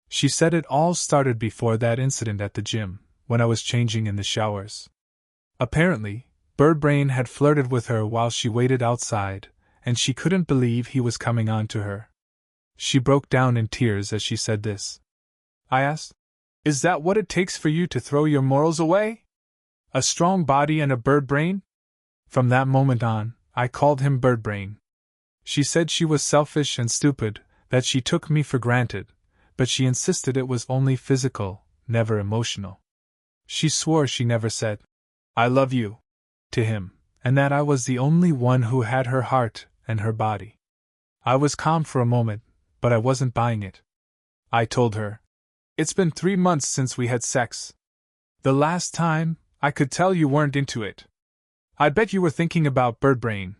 She said it all started before that incident at the gym, when I was changing in the showers. Apparently, Birdbrain had flirted with her while she waited outside, and she couldn't believe he was coming on to her. She broke down in tears as she said this. I asked, "Is that what it takes for you to throw your morals away? A strong body and a Birdbrain?" From that moment on, I called him Birdbrain. She said she was selfish and stupid, that she took me for granted, but she insisted it was only physical, never emotional. She swore she never said, "I love you," to him, and that I was the only one who had her heart and her body. I was calm for a moment, but I wasn't buying it. I told her, "It's been 3 months since we had sex. The last time, I could tell you weren't into it. I bet you were thinking about Birdbrain."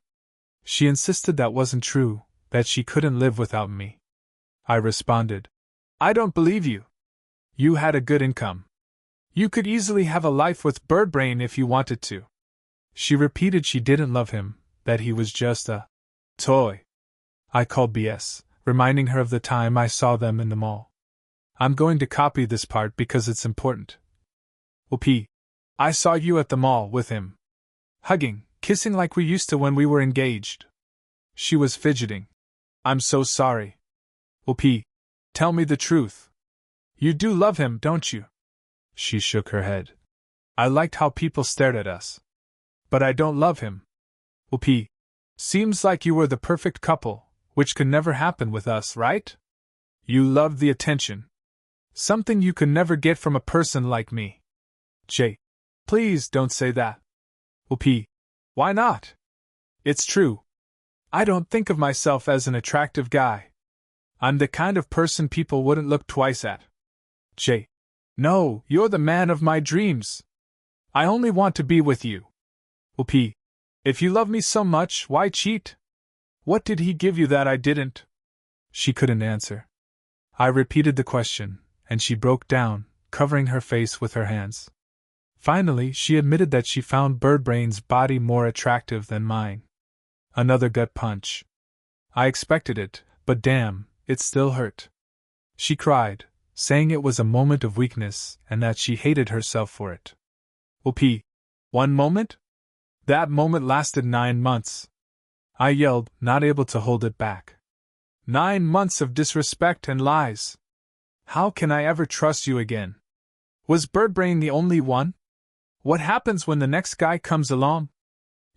She insisted that wasn't true, that she couldn't live without me. I responded, "I don't believe you. You had a good income. You could easily have a life with Birdbrain if you wanted to." She repeated she didn't love him, that he was just a toy. I called BS, reminding her of the time I saw them in the mall. I'm going to copy this part because it's important. "P. I saw you at the mall with him. Hugging, kissing like we used to when we were engaged." She was fidgeting. "I'm so sorry. P. Tell me the truth. You do love him, don't you?" She shook her head. "I liked how people stared at us. But I don't love him. P. Seems like you were the perfect couple, which could never happen with us, right? You loved the attention. Something you could never get from a person like me." J. Please don't say that. P. Why not? It's true. I don't think of myself as an attractive guy. I'm the kind of person people wouldn't look twice at. J. No, you're the man of my dreams. I only want to be with you. P. If you love me so much, why cheat? What did he give you that I didn't? She couldn't answer. I repeated the question, and she broke down, covering her face with her hands. Finally, she admitted that she found Birdbrain's body more attractive than mine. Another gut punch. I expected it, but damn, it still hurt. She cried, saying it was a moment of weakness and that she hated herself for it. P. One moment? That moment lasted 9 months. I yelled, not able to hold it back. 9 months of disrespect and lies. How can I ever trust you again? Was Birdbrain the only one? What happens when the next guy comes along?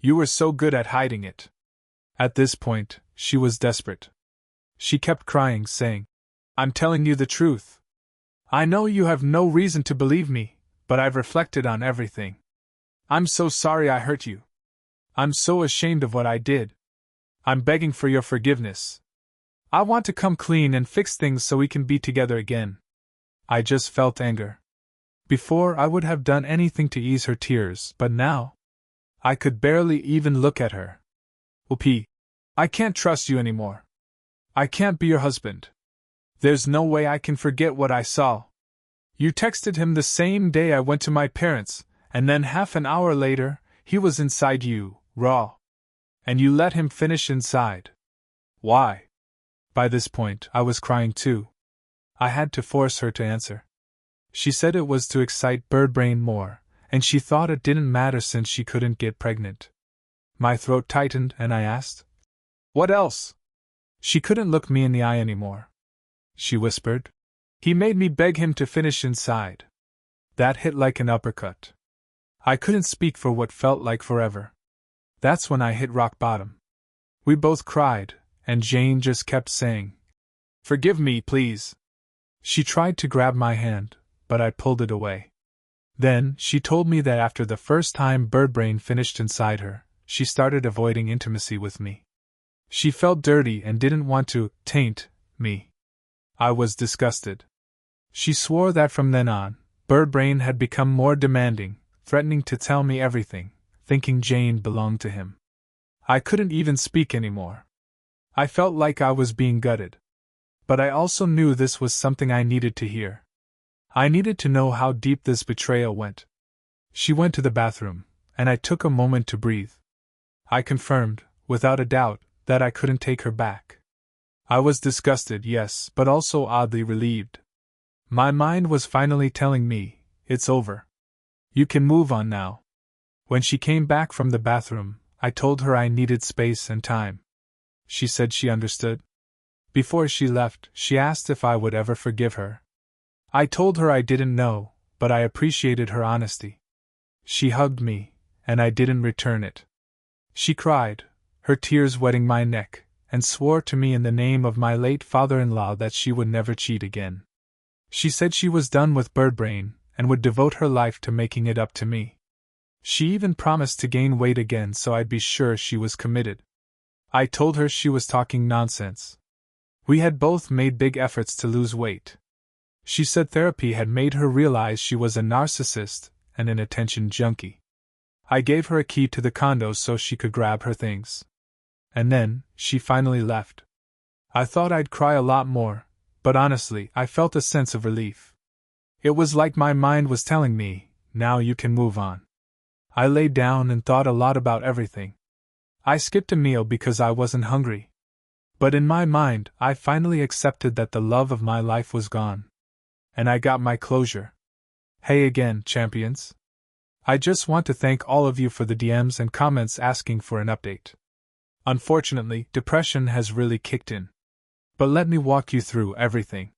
You were so good at hiding it. At this point, she was desperate. She kept crying, saying, I'm telling you the truth. I know you have no reason to believe me, but I've reflected on everything. I'm so sorry I hurt you. I'm so ashamed of what I did. I'm begging for your forgiveness. I want to come clean and fix things so we can be together again. I just felt anger. Before, I would have done anything to ease her tears, but now, I could barely even look at her. P. I can't trust you anymore. I can't be your husband. There's no way I can forget what I saw. You texted him the same day I went to my parents', and then half an hour later, he was inside you, raw. And you let him finish inside. Why? By this point, I was crying too. I had to force her to answer. She said it was to excite Birdbrain more, and she thought it didn't matter since she couldn't get pregnant. My throat tightened and I asked, What else? She couldn't look me in the eye anymore. She whispered, He made me beg him to finish inside. That hit like an uppercut. I couldn't speak for what felt like forever. That's when I hit rock bottom. We both cried, and Jane just kept saying, Forgive me, please. She tried to grab my hand, but I pulled it away. Then, she told me that after the first time Birdbrain finished inside her, she started avoiding intimacy with me. She felt dirty and didn't want to taint me. I was disgusted. She swore that from then on, Birdbrain had become more demanding, threatening to tell me everything, thinking Jane belonged to him. I couldn't even speak anymore. I felt like I was being gutted. But I also knew this was something I needed to hear. I needed to know how deep this betrayal went. She went to the bathroom, and I took a moment to breathe. I confirmed, without a doubt, that I couldn't take her back. I was disgusted, yes, but also oddly relieved. My mind was finally telling me, it's over. You can move on now. When she came back from the bathroom, I told her I needed space and time. She said she understood. Before she left, she asked if I would ever forgive her. I told her I didn't know, but I appreciated her honesty. She hugged me, and I didn't return it. She cried, her tears wetting my neck, and swore to me in the name of my late father-in-law that she would never cheat again. She said she was done with Birdbrain, and would devote her life to making it up to me. She even promised to gain weight again so I'd be sure she was committed. I told her she was talking nonsense. We had both made big efforts to lose weight. She said therapy had made her realize she was a narcissist and an attention junkie. I gave her a key to the condo so she could grab her things. And then, she finally left. I thought I'd cry a lot more, but honestly, I felt a sense of relief. It was like my mind was telling me, now you can move on. I lay down and thought a lot about everything. I skipped a meal because I wasn't hungry. But in my mind, I finally accepted that the love of my life was gone. And I got my closure. Hey again, champions. I just want to thank all of you for the DMs and comments asking for an update. Unfortunately, depression has really kicked in. But let me walk you through everything.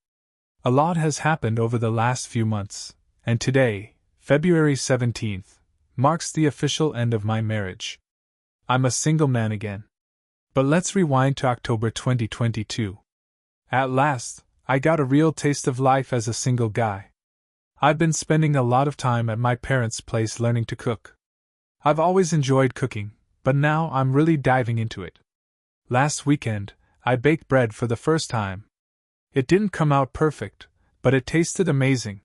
A lot has happened over the last few months, and today, February 17th, marks the official end of my marriage. I'm a single man again. But let's rewind to October 2022. At last, I got a real taste of life as a single guy. I've been spending a lot of time at my parents' place learning to cook. I've always enjoyed cooking, but now I'm really diving into it. Last weekend, I baked bread for the first time. It didn't come out perfect, but it tasted amazing.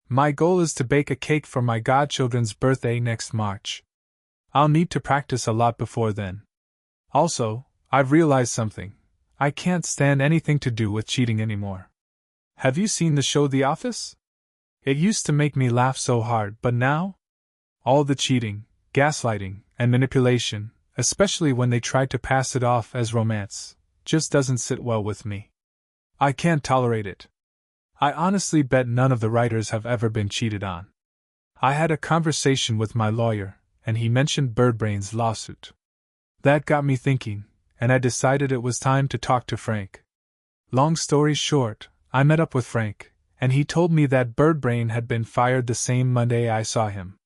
My goal is to bake a cake for my godchildren's birthday next March. I'll need to practice a lot before then. Also, I've realized something. I can't stand anything to do with cheating anymore. Have you seen the show The Office? It used to make me laugh so hard, but now? All the cheating, gaslighting, and manipulation, especially when they try to pass it off as romance, just doesn't sit well with me. I can't tolerate it. I honestly bet none of the writers have ever been cheated on. I had a conversation with my lawyer, and he mentioned Birdbrain's lawsuit. That got me thinking, and I decided it was time to talk to Frank. Long story short, I met up with Frank, and he told me that Birdbrain had been fired the same Monday I saw him.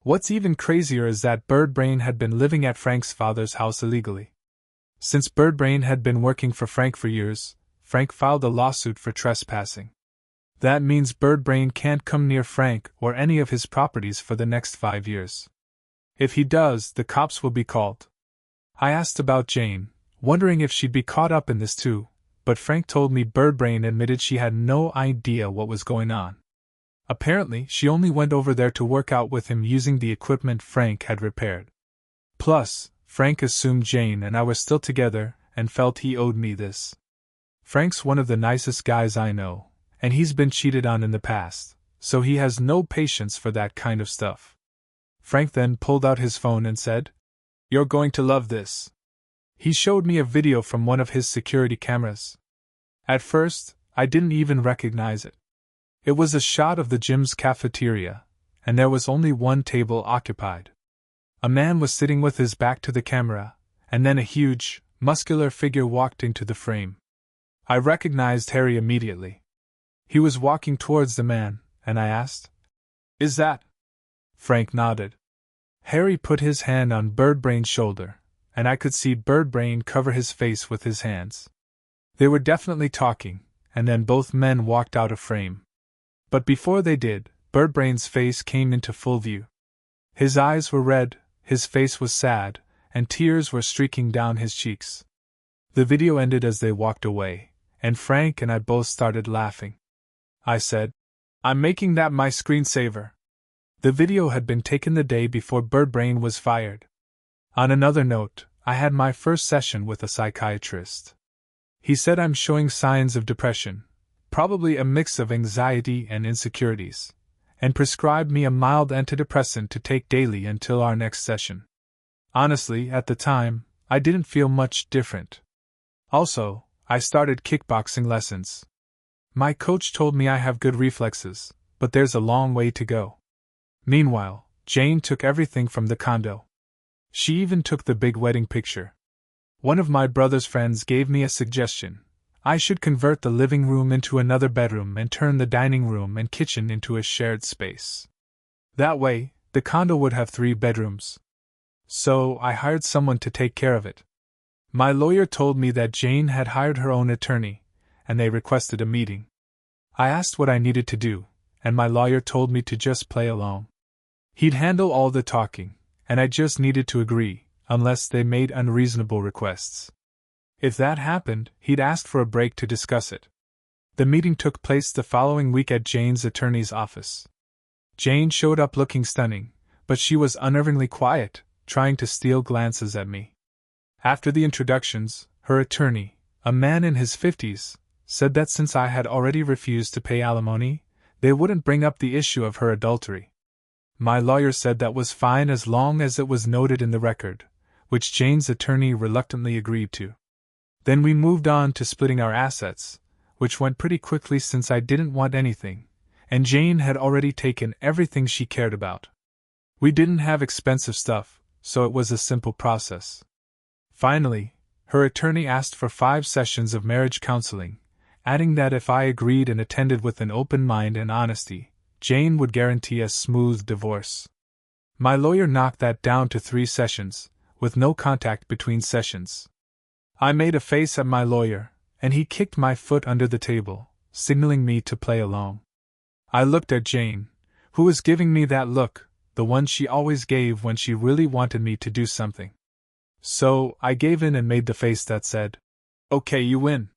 What's even crazier is that Birdbrain had been living at Frank's father's house illegally. Since Birdbrain had been working for Frank for years, Frank filed a lawsuit for trespassing. That means Birdbrain can't come near Frank or any of his properties for the next 5 years. If he does, the cops will be called. I asked about Jane, wondering if she'd be caught up in this too, but Frank told me Birdbrain admitted she had no idea what was going on. Apparently, she only went over there to work out with him using the equipment Frank had repaired. Plus, Frank assumed Jane and I were still together and felt he owed me this. Frank's one of the nicest guys I know, and he's been cheated on in the past, so he has no patience for that kind of stuff. Frank then pulled out his phone and said, "You're going to love this." He showed me a video from one of his security cameras. At first, I didn't even recognize it. It was a shot of the gym's cafeteria, and there was only one table occupied. A man was sitting with his back to the camera, and then a huge, muscular figure walked into the frame. I recognized Harry immediately. He was walking towards the man, and I asked, "Is that?" Frank nodded. Harry put his hand on Birdbrain's shoulder, and I could see Birdbrain cover his face with his hands. They were definitely talking, and then both men walked out of frame. But before they did, Birdbrain's face came into full view. His eyes were red, his face was sad, and tears were streaking down his cheeks. The video ended as they walked away, and Frank and I both started laughing. I said, "I'm making that my screensaver." The video had been taken the day before Birdbrain was fired. On another note, I had my first session with a psychiatrist. He said I'm showing signs of depression, probably a mix of anxiety and insecurities, and prescribed me a mild antidepressant to take daily until our next session. Honestly, at the time, I didn't feel much different. Also, I started kickboxing lessons. My coach told me I have good reflexes, but there's a long way to go. Meanwhile, Jane took everything from the condo. She even took the big wedding picture. One of my brother's friends gave me a suggestion. I should convert the living room into another bedroom and turn the dining room and kitchen into a shared space. That way, the condo would have 3 bedrooms. So, I hired someone to take care of it. My lawyer told me that Jane had hired her own attorney, and they requested a meeting. I asked what I needed to do, and my lawyer told me to just play along. He'd handle all the talking, and I just needed to agree, unless they made unreasonable requests. If that happened, he'd ask for a break to discuss it. The meeting took place the following week at Jane's attorney's office. Jane showed up looking stunning, but she was unnervingly quiet, trying to steal glances at me. After the introductions, her attorney, a man in his 50s, said that since I had already refused to pay alimony, they wouldn't bring up the issue of her adultery. My lawyer said that was fine as long as it was noted in the record, which Jane's attorney reluctantly agreed to. Then we moved on to splitting our assets, which went pretty quickly since I didn't want anything, and Jane had already taken everything she cared about. We didn't have expensive stuff, so it was a simple process. Finally, her attorney asked for 5 sessions of marriage counseling, adding that if I agreed and attended with an open mind and honesty, Jane would guarantee a smooth divorce. My lawyer knocked that down to 3 sessions, with no contact between sessions. I made a face at my lawyer, and he kicked my foot under the table, signaling me to play along. I looked at Jane, who was giving me that look, the one she always gave when she really wanted me to do something. So, I gave in and made the face that said, "Okay, you win."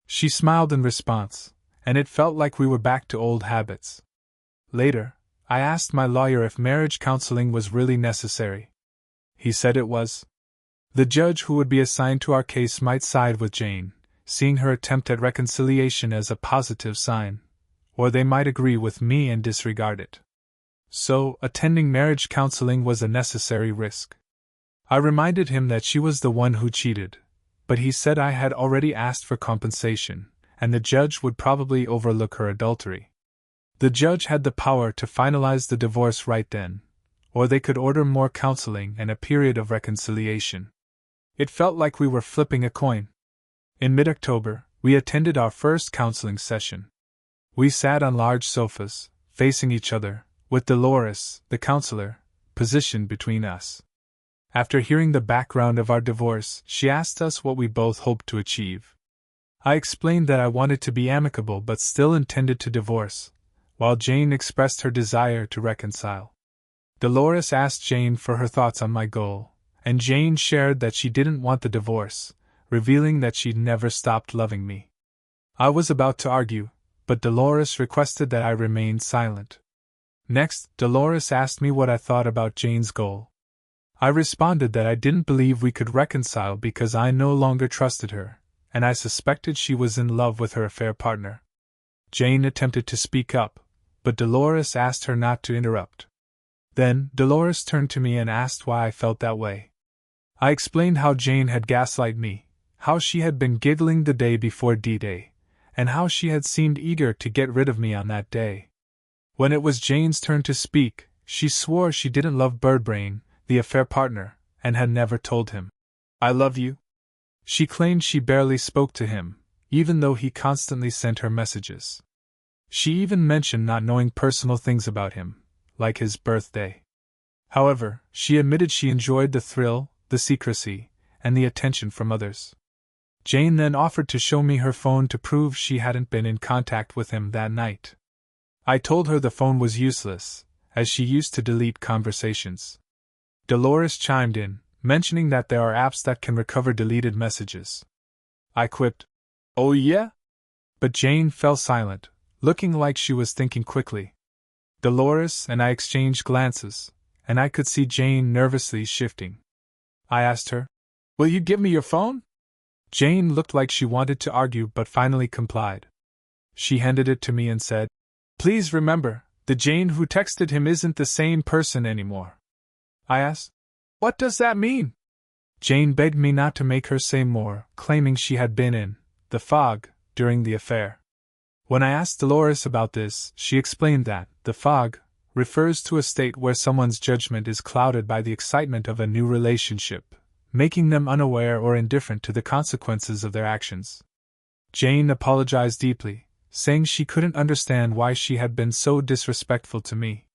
She smiled in response, and it felt like we were back to old habits. Later, I asked my lawyer if marriage counseling was really necessary. He said it was. The judge who would be assigned to our case might side with Jane, seeing her attempt at reconciliation as a positive sign, or they might agree with me and disregard it. So, attending marriage counseling was a necessary risk. I reminded him that she was the one who cheated, but he said I had already asked for compensation, and the judge would probably overlook her adultery. The judge had the power to finalize the divorce right then, or they could order more counseling and a period of reconciliation. It felt like we were flipping a coin. In mid-October, we attended our first counseling session. We sat on large sofas, facing each other, with Dolores, the counselor, positioned between us. After hearing the background of our divorce, she asked us what we both hoped to achieve. I explained that I wanted to be amicable but still intended to divorce, while Jane expressed her desire to reconcile. Dolores asked Jane for her thoughts on my goal, and Jane shared that she didn't want the divorce, revealing that she'd never stopped loving me. I was about to argue, but Dolores requested that I remain silent. Next, Dolores asked me what I thought about Jane's goal. I responded that I didn't believe we could reconcile because I no longer trusted her, and I suspected she was in love with her affair partner. Jane attempted to speak up, but Dolores asked her not to interrupt. Then, Dolores turned to me and asked why I felt that way. I explained how Jane had gaslighted me, how she had been giggling the day before D-Day, and how she had seemed eager to get rid of me on that day. When it was Jane's turn to speak, she swore she didn't love Birdbrain, the affair partner, and had never told him. "I love you." She claimed she barely spoke to him, even though he constantly sent her messages. She even mentioned not knowing personal things about him, like his birthday. However, she admitted she enjoyed the thrill, the secrecy, and the attention from others. Jane then offered to show me her phone to prove she hadn't been in contact with him that night. I told her the phone was useless, as she used to delete conversations. Dolores chimed in, mentioning that there are apps that can recover deleted messages. I quipped, "Oh yeah?" But Jane fell silent, looking like she was thinking quickly. Dolores and I exchanged glances, and I could see Jane nervously shifting. I asked her, "Will you give me your phone?" Jane looked like she wanted to argue but finally complied. She handed it to me and said, "Please remember, the Jane who texted him isn't the same person anymore." I asked, "What does that mean?" Jane begged me not to make her say more, claiming she had been in the fog during the affair. When I asked Dolores about this, she explained that the fog refers to a state where someone's judgment is clouded by the excitement of a new relationship, making them unaware or indifferent to the consequences of their actions. Jane apologized deeply, saying she couldn't understand why she had been so disrespectful to me.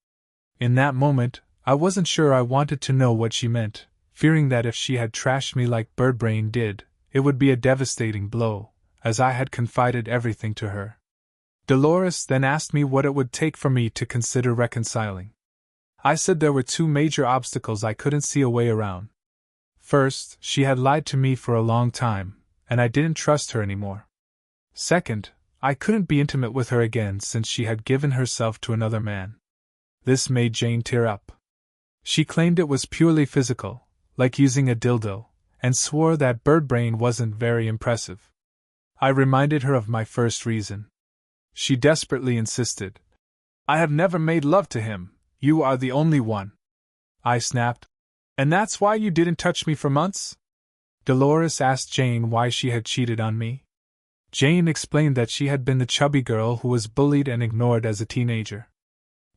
In that moment, I wasn't sure I wanted to know what she meant, fearing that if she had trashed me like Birdbrain did, it would be a devastating blow, as I had confided everything to her. Dolores then asked me what it would take for me to consider reconciling. I said there were two major obstacles I couldn't see a way around. First, she had lied to me for a long time, and I didn't trust her anymore. Second, I couldn't be intimate with her again since she had given herself to another man. This made Jane tear up. She claimed it was purely physical, like using a dildo, and swore that Birdbrain wasn't very impressive. I reminded her of my first reason. She desperately insisted, "I have never made love to him, you are the only one." I snapped, "And that's why you didn't touch me for months?" Dolores asked Jane why she had cheated on me. Jane explained that she had been the chubby girl who was bullied and ignored as a teenager.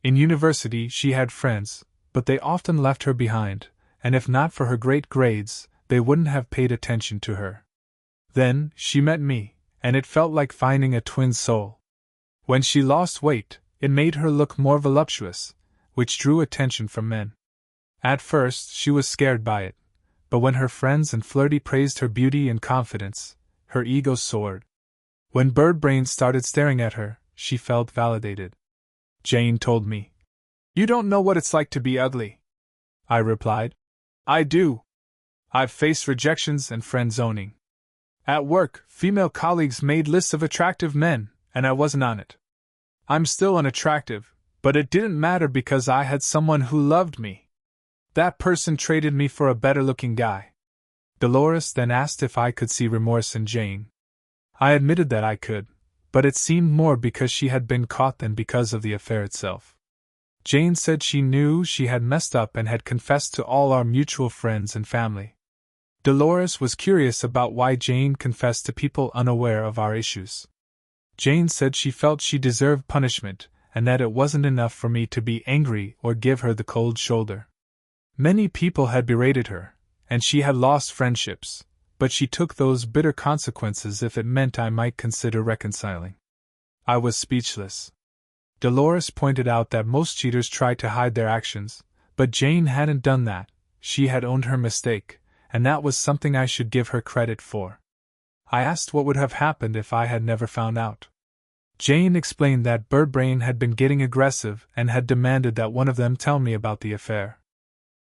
In university, she had friends, but they often left her behind, and if not for her great grades, they wouldn't have paid attention to her. Then, she met me, and it felt like finding a twin soul. When she lost weight, it made her look more voluptuous, which drew attention from men. At first, she was scared by it, but when her friends and flirty praised her beauty and confidence, her ego soared. When Birdbrain started staring at her, she felt validated. Jane told me, "You don't know what it's like to be ugly." I replied, "I do. I've faced rejections and friend zoning. At work, female colleagues made lists of attractive men, and I wasn't on it. I'm still unattractive, but it didn't matter because I had someone who loved me. That person traded me for a better-looking guy." Dolores then asked if I could see remorse in Jane. I admitted that I could, but it seemed more because she had been caught than because of the affair itself. Jane said she knew she had messed up and had confessed to all our mutual friends and family. Dolores was curious about why Jane confessed to people unaware of our issues. Jane said she felt she deserved punishment, and that it wasn't enough for me to be angry or give her the cold shoulder. Many people had berated her, and she had lost friendships, but she took those bitter consequences if it meant I might consider reconciling. I was speechless. Dolores pointed out that most cheaters try to hide their actions, But Jane hadn't done that. She had owned her mistake, and that was something I should give her credit for. I asked what would have happened if I had never found out. Jane explained that Birdbrain had been getting aggressive and had demanded that one of them tell me about the affair.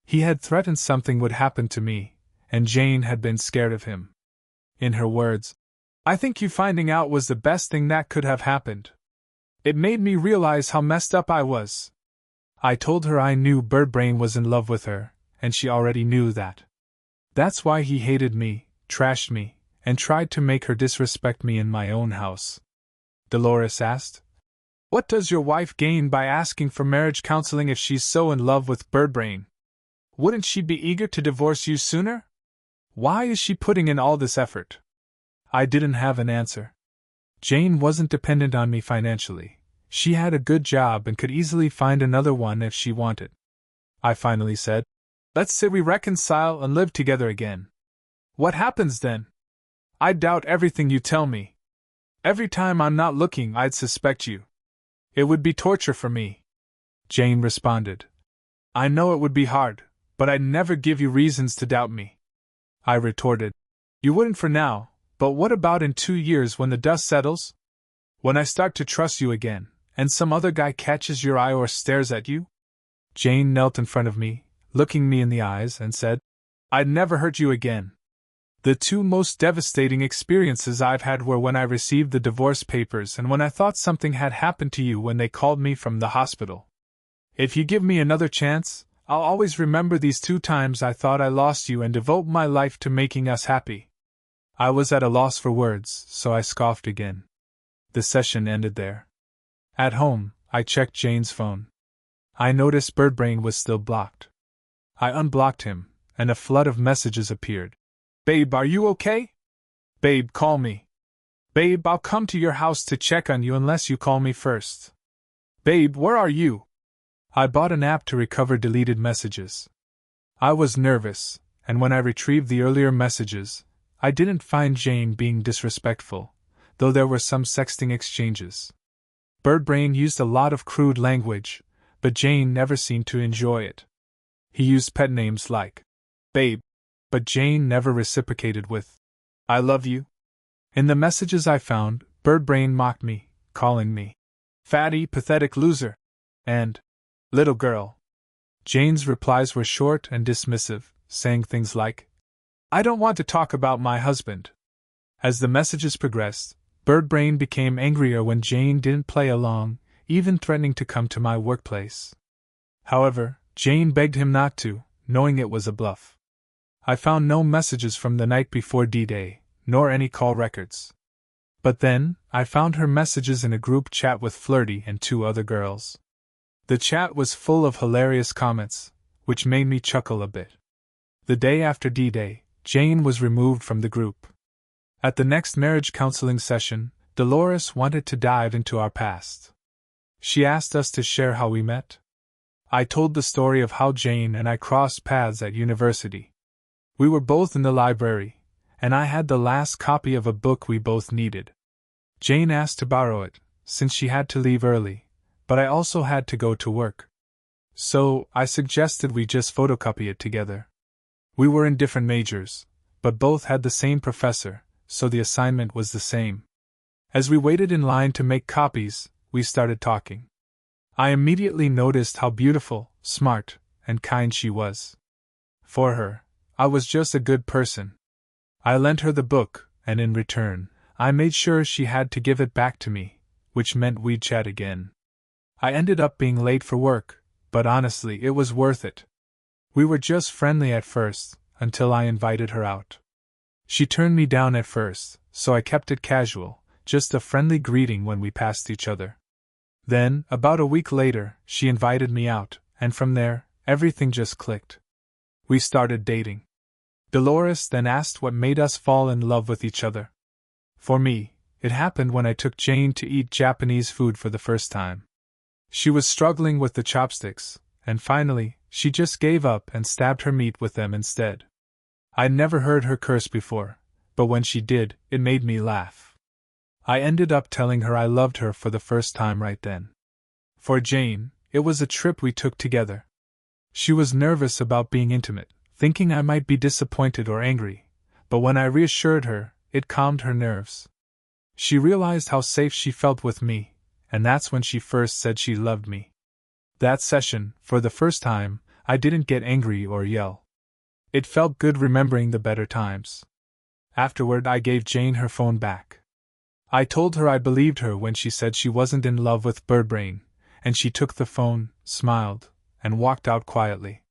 He had threatened something would happen to me, and Jane had been scared of him. In her words, "I think you finding out was the best thing that could have happened. It made me realize how messed up I was." I told her I knew Birdbrain was in love with her, and she already knew that. That's why he hated me, trashed me, and tried to make her disrespect me in my own house. Dolores asked, "What does your wife gain by asking for marriage counseling if she's so in love with Birdbrain? Wouldn't she be eager to divorce you sooner? Why is she putting in all this effort?" I didn't have an answer. Jane wasn't dependent on me financially. She had a good job and could easily find another one if she wanted. I finally said, "Let's say we reconcile and live together again. What happens then? I doubt everything you tell me. Every time I'm not looking, I'd suspect you. It would be torture for me." Jane responded, "I know it would be hard, but I'd never give you reasons to doubt me." I retorted, "You wouldn't for now, but what about in 2 years when the dust settles? When I start to trust you again, and some other guy catches your eye or stares at you?" Jane knelt in front of me, looking me in the eyes, and said, "I'd never hurt you again. The 2 most devastating experiences I've had were when I received the divorce papers and when I thought something had happened to you when they called me from the hospital. If you give me another chance, I'll always remember these 2 times I thought I lost you and devote my life to making us happy." I was at a loss for words, so I scoffed again. The session ended there. At home, I checked Jane's phone. I noticed Birdbrain was still blocked. I unblocked him, and a flood of messages appeared. "Babe, are you okay? Babe, call me. Babe, I'll come to your house to check on you unless you call me first. Babe, where are you?" I bought an app to recover deleted messages. I was nervous, and when I retrieved the earlier messages, I didn't find Jane being disrespectful, though there were some sexting exchanges. Birdbrain used a lot of crude language, but Jane never seemed to enjoy it. He used pet names like "Babe," but Jane never reciprocated with "I love you." In the messages I found, Birdbrain mocked me, calling me fatty, pathetic loser, and little girl. Jane's replies were short and dismissive, saying things like, "I don't want to talk about my husband." As the messages progressed, Birdbrain became angrier when Jane didn't play along, even threatening to come to my workplace. However, Jane begged him not to, knowing it was a bluff. I found no messages from the night before D-Day, nor any call records. But then, I found her messages in a group chat with Flirty and 2 other girls. The chat was full of hilarious comments, which made me chuckle a bit. The day after D-Day, Jane was removed from the group. At the next marriage counseling session, Dolores wanted to dive into our past. She asked us to share how we met. I told the story of how Jane and I crossed paths at university. We were both in the library, and I had the last copy of a book we both needed. Jane asked to borrow it, since she had to leave early, but I also had to go to work. So, I suggested we just photocopy it together. We were in different majors, but both had the same professor, so the assignment was the same. As we waited in line to make copies, we started talking. I immediately noticed how beautiful, smart, and kind she was. For her, I was just a good person. I lent her the book, and in return, I made sure she had to give it back to me, which meant we'd chat again. I ended up being late for work, but honestly it was worth it. We were just friendly at first, until I invited her out. She turned me down at first, so I kept it casual, just a friendly greeting when we passed each other. Then, about a week later, she invited me out, and from there, everything just clicked. We started dating. Dolores then asked what made us fall in love with each other. For me, it happened when I took Jane to eat Japanese food for the first time. She was struggling with the chopsticks, and finally, she just gave up and stabbed her meat with them instead. I'd never heard her curse before, but when she did, it made me laugh. I ended up telling her I loved her for the first time right then. For Jane, it was a trip we took together. She was nervous about being intimate, thinking I might be disappointed or angry, but when I reassured her, it calmed her nerves. She realized how safe she felt with me, and that's when she first said she loved me. That session, for the first time, I didn't get angry or yell. It felt good remembering the better times. Afterward, I gave Jane her phone back. I told her I believed her when she said she wasn't in love with Birdbrain, and she took the phone, smiled, and walked out quietly.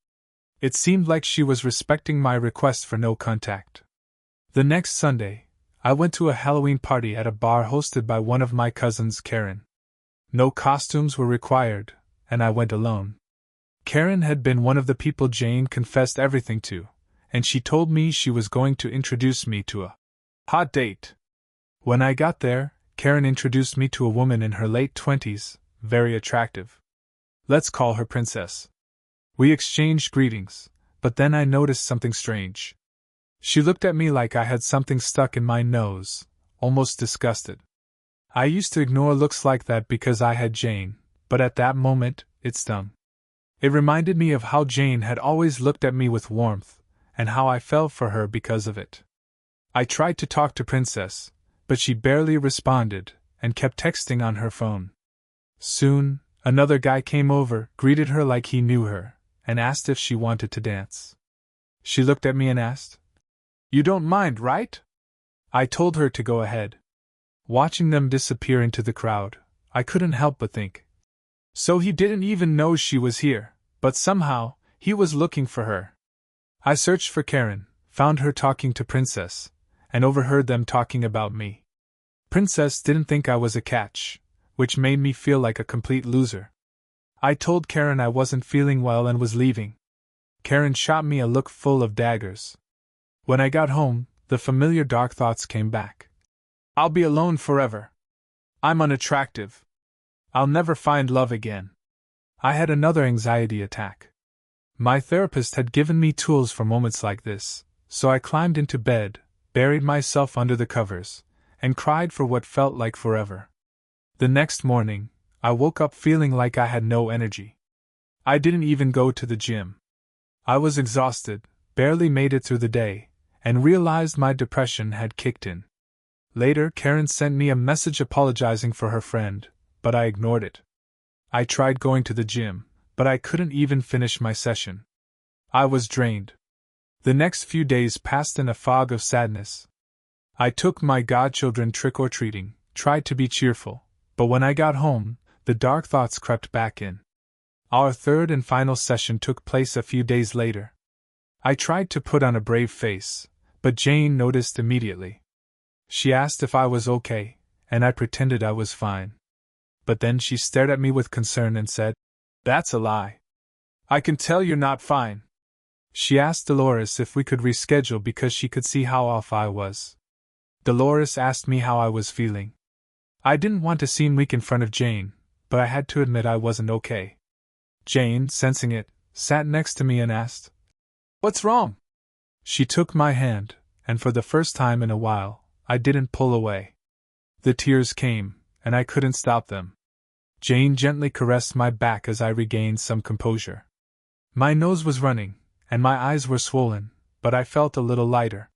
It seemed like she was respecting my request for no contact. The next Sunday, I went to a Halloween party at a bar hosted by one of my cousins, Karen. No costumes were required, and I went alone. Karen had been one of the people Jane confessed everything to, and she told me she was going to introduce me to a hot date. When I got there, Karen introduced me to a woman in her late 20s, very attractive. Let's call her Princess. We exchanged greetings, but then I noticed something strange. She looked at me like I had something stuck in my nose, almost disgusted. I used to ignore looks like that because I had Jane, but at that moment, it stung. It reminded me of how Jane had always looked at me with warmth, and how I fell for her because of it. I tried to talk to Princess, but she barely responded, and kept texting on her phone. Soon, another guy came over, greeted her like he knew her, and asked if she wanted to dance. She looked at me and asked, "You don't mind, right?" I told her to go ahead. Watching them disappear into the crowd, I couldn't help but think. So he didn't even know she was here, but somehow, he was looking for her. I searched for Karen, found her talking to Princess, and overheard them talking about me. Princess didn't think I was a catch, which made me feel like a complete loser. I told Karen I wasn't feeling well and was leaving. Karen shot me a look full of daggers. When I got home, the familiar dark thoughts came back. I'll be alone forever. I'm unattractive. I'll never find love again. I had another anxiety attack. My therapist had given me tools for moments like this, so I climbed into bed, buried myself under the covers, and cried for what felt like forever. The next morning, I woke up feeling like I had no energy. I didn't even go to the gym. I was exhausted, barely made it through the day, and realized my depression had kicked in. Later, Karen sent me a message apologizing for her friend, but I ignored it. I tried going to the gym, but I couldn't even finish my session. I was drained. The next few days passed in a fog of sadness. I took my godchildren trick-or-treating, tried to be cheerful, but when I got home, the dark thoughts crept back in. Our third and final session took place a few days later. I tried to put on a brave face, but Jane noticed immediately. She asked if I was okay, and I pretended I was fine. But then she stared at me with concern and said, "That's a lie. I can tell you're not fine." She asked Dolores if we could reschedule because she could see how off I was. Dolores asked me how I was feeling. I didn't want to seem weak in front of Jane, but I had to admit I wasn't okay. Jane, sensing it, sat next to me and asked, "What's wrong?" She took my hand, and for the first time in a while, I didn't pull away. The tears came, and I couldn't stop them. Jane gently caressed my back as I regained some composure. My nose was running, and my eyes were swollen, but I felt a little lighter.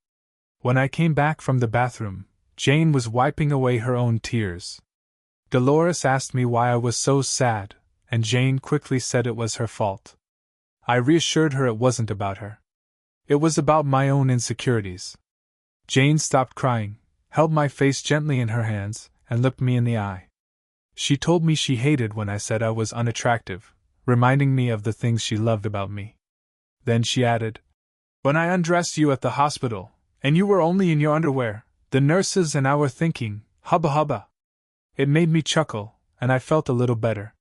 When I came back from the bathroom, Jane was wiping away her own tears. Dolores asked me why I was so sad, and Jane quickly said it was her fault. I reassured her it wasn't about her. It was about my own insecurities. Jane stopped crying, held my face gently in her hands, and looked me in the eye. She told me she hated when I said I was unattractive, reminding me of the things she loved about me. Then she added, "When I undressed you at the hospital, and you were only in your underwear, the nurses and I were thinking, hubba hubba." It made me chuckle, and I felt a little better.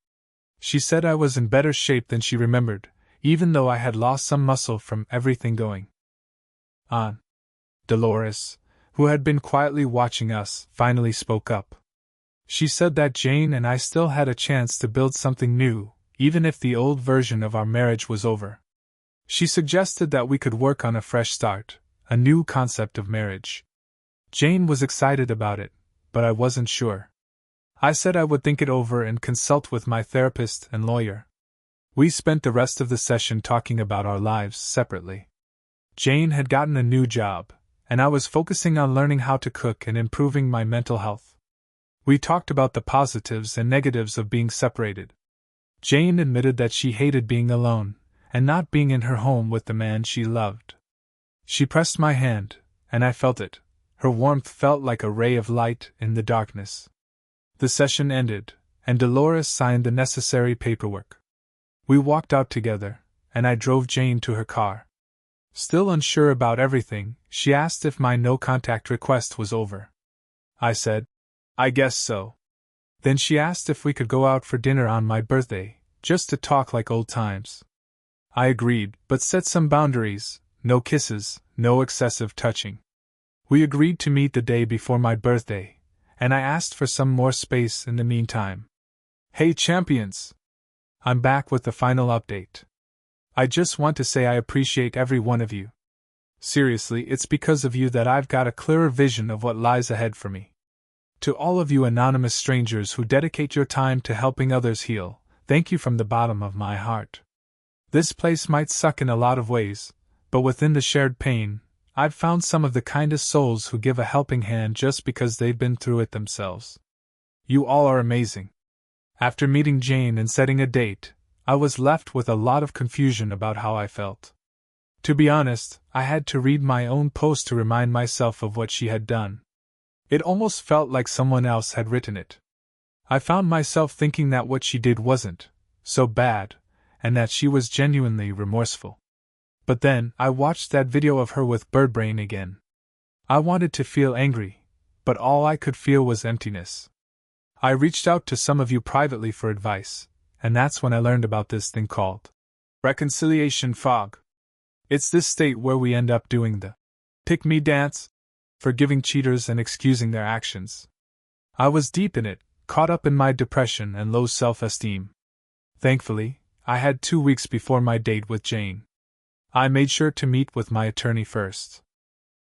She said I was in better shape than she remembered, even though I had lost some muscle from everything going on. Dolores, who had been quietly watching us, finally spoke up. She said that Jane and I still had a chance to build something new, even if the old version of our marriage was over. She suggested that we could work on a fresh start, a new concept of marriage. Jane was excited about it, but I wasn't sure. I said I would think it over and consult with my therapist and lawyer. We spent the rest of the session talking about our lives separately. Jane had gotten a new job, and I was focusing on learning how to cook and improving my mental health. We talked about the positives and negatives of being separated. Jane admitted that she hated being alone, and not being in her home with the man she loved. She pressed my hand, and I felt it. Her warmth felt like a ray of light in the darkness. The session ended, and Dolores signed the necessary paperwork. We walked out together, and I drove Jane to her car. Still unsure about everything, she asked if my no-contact request was over. I said, "I guess so." Then she asked if we could go out for dinner on my birthday, just to talk like old times. I agreed, but set some boundaries: no kisses, no excessive touching. We agreed to meet the day before my birthday, and I asked for some more space in the meantime. Hey champions! I'm back with the final update. I just want to say I appreciate every one of you. Seriously, it's because of you that I've got a clearer vision of what lies ahead for me. To all of you anonymous strangers who dedicate your time to helping others heal, thank you from the bottom of my heart. This place might suck in a lot of ways, but within the shared pain, I've found some of the kindest souls who give a helping hand just because they've been through it themselves. You all are amazing. After meeting Jane and setting a date, I was left with a lot of confusion about how I felt. To be honest, I had to read my own post to remind myself of what she had done. It almost felt like someone else had written it. I found myself thinking that what she did wasn't so bad, and that she was genuinely remorseful. But then, I watched that video of her with Birdbrain again. I wanted to feel angry, but all I could feel was emptiness. I reached out to some of you privately for advice, and that's when I learned about this thing called reconciliation fog. It's this state where we end up doing the pick-me dance, forgiving cheaters and excusing their actions. I was deep in it, caught up in my depression and low self-esteem. Thankfully, I had 2 weeks before my date with Jane. I made sure to meet with my attorney first.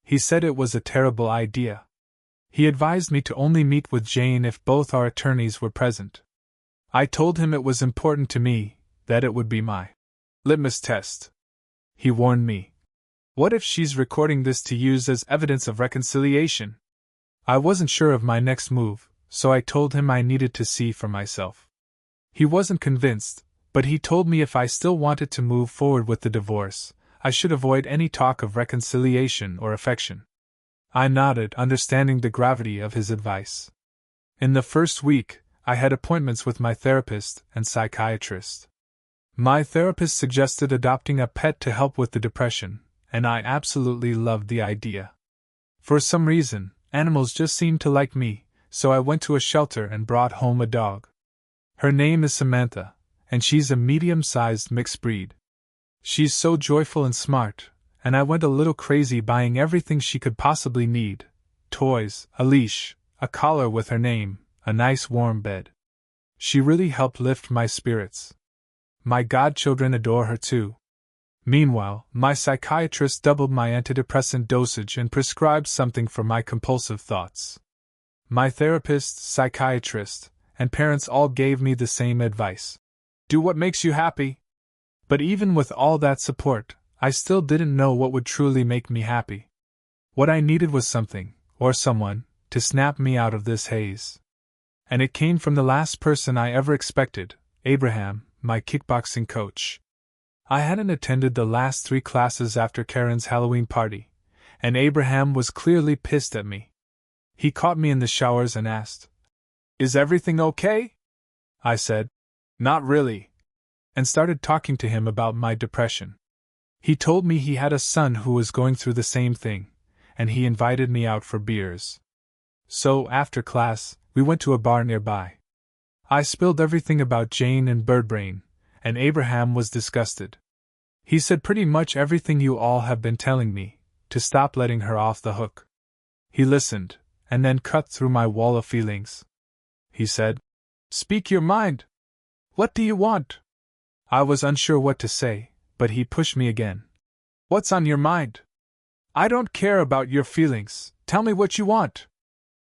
He said it was a terrible idea. He advised me to only meet with Jane if both our attorneys were present. I told him it was important to me, that it would be my litmus test. He warned me. What if she's recording this to use as evidence of reconciliation? I wasn't sure of my next move, so I told him I needed to see for myself. He wasn't convinced, but he told me if I still wanted to move forward with the divorce, I should avoid any talk of reconciliation or affection. I nodded, understanding the gravity of his advice. In the first week, I had appointments with my therapist and psychiatrist. My therapist suggested adopting a pet to help with the depression, and I absolutely loved the idea. For some reason, animals just seemed to like me, so I went to a shelter and brought home a dog. Her name is Samantha, and she's a medium-sized mixed breed. She's so joyful and smart, and I went a little crazy buying everything she could possibly need: toys, a leash, a collar with her name, a nice warm bed. She really helped lift my spirits. My godchildren adore her too. Meanwhile, my psychiatrist doubled my antidepressant dosage and prescribed something for my compulsive thoughts. My therapist, psychiatrist, and parents all gave me the same advice: do what makes you happy. But even with all that support, I still didn't know what would truly make me happy. What I needed was something, or someone, to snap me out of this haze. And it came from the last person I ever expected, Abraham, my kickboxing coach. I hadn't attended the last 3 classes after Karen's Halloween party, and Abraham was clearly pissed at me. He caught me in the showers and asked, "Is everything okay?" I said, "Not really," and started talking to him about my depression. He told me he had a son who was going through the same thing, and he invited me out for beers. So, after class, we went to a bar nearby. I spilled everything about Jane and Birdbrain, and Abraham was disgusted. He said pretty much everything you all have been telling me, to stop letting her off the hook. He listened, and then cut through my wall of feelings. He said, "Speak your mind. What do you want?" I was unsure what to say, but he pushed me again. "What's on your mind? I don't care about your feelings, tell me what you want."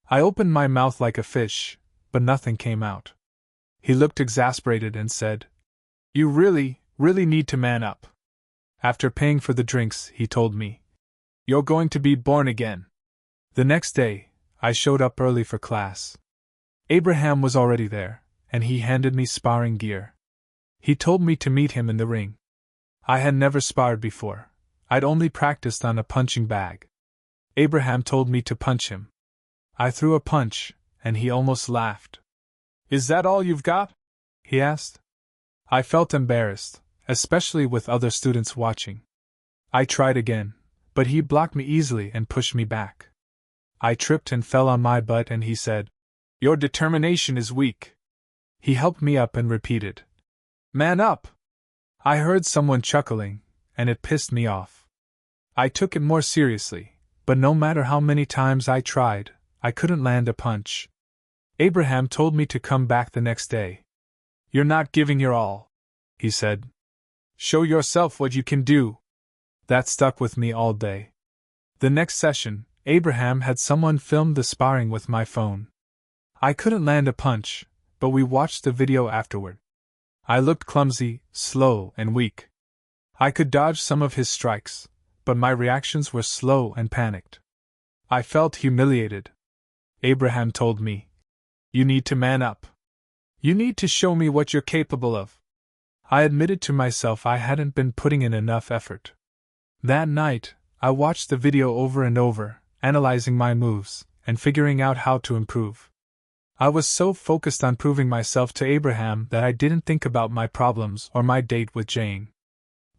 I opened my mouth like a fish, but nothing came out. He looked exasperated and said, You really need to man up. After paying for the drinks, he told me, You're going to be born again. The next day, I showed up early for class. Abraham was already there, and he handed me sparring gear. He told me to meet him in the ring. I had never sparred before. I'd only practiced on a punching bag. Abraham told me to punch him. I threw a punch, and he almost laughed. Is that all you've got? He asked. I felt embarrassed, especially with other students watching. I tried again, but he blocked me easily and pushed me back. I tripped and fell on my butt, and he said, Your determination is weak. He helped me up and repeated, Man up! I heard someone chuckling, and it pissed me off. I took it more seriously, but no matter how many times I tried, I couldn't land a punch. Abraham told me to come back the next day. You're not giving your all, he said. Show yourself what you can do. That stuck with me all day. The next session, Abraham had someone film the sparring with my phone. I couldn't land a punch, but we watched the video afterward. I looked clumsy, slow, and weak. I could dodge some of his strikes, but my reactions were slow and panicked. I felt humiliated. Abraham told me, You need to man up. You need to show me what you're capable of. I admitted to myself I hadn't been putting in enough effort. That night, I watched the video over and over, analyzing my moves, and figuring out how to improve. I was so focused on proving myself to Abraham that I didn't think about my problems or my date with Jane.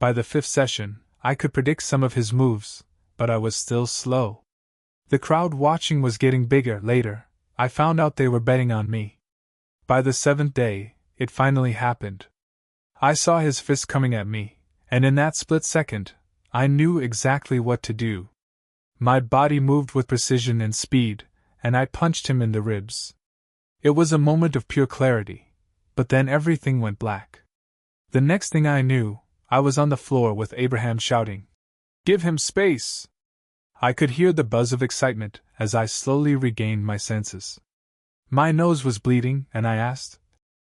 By the 5th session, I could predict some of his moves, but I was still slow. The crowd watching was getting bigger. Later, I found out they were betting on me. By the 7th day, it finally happened. I saw his fist coming at me, and in that split second, I knew exactly what to do. My body moved with precision and speed, and I punched him in the ribs. It was a moment of pure clarity, but then everything went black. The next thing I knew, I was on the floor with Abraham shouting, Give him space! I could hear the buzz of excitement as I slowly regained my senses. My nose was bleeding, and I asked,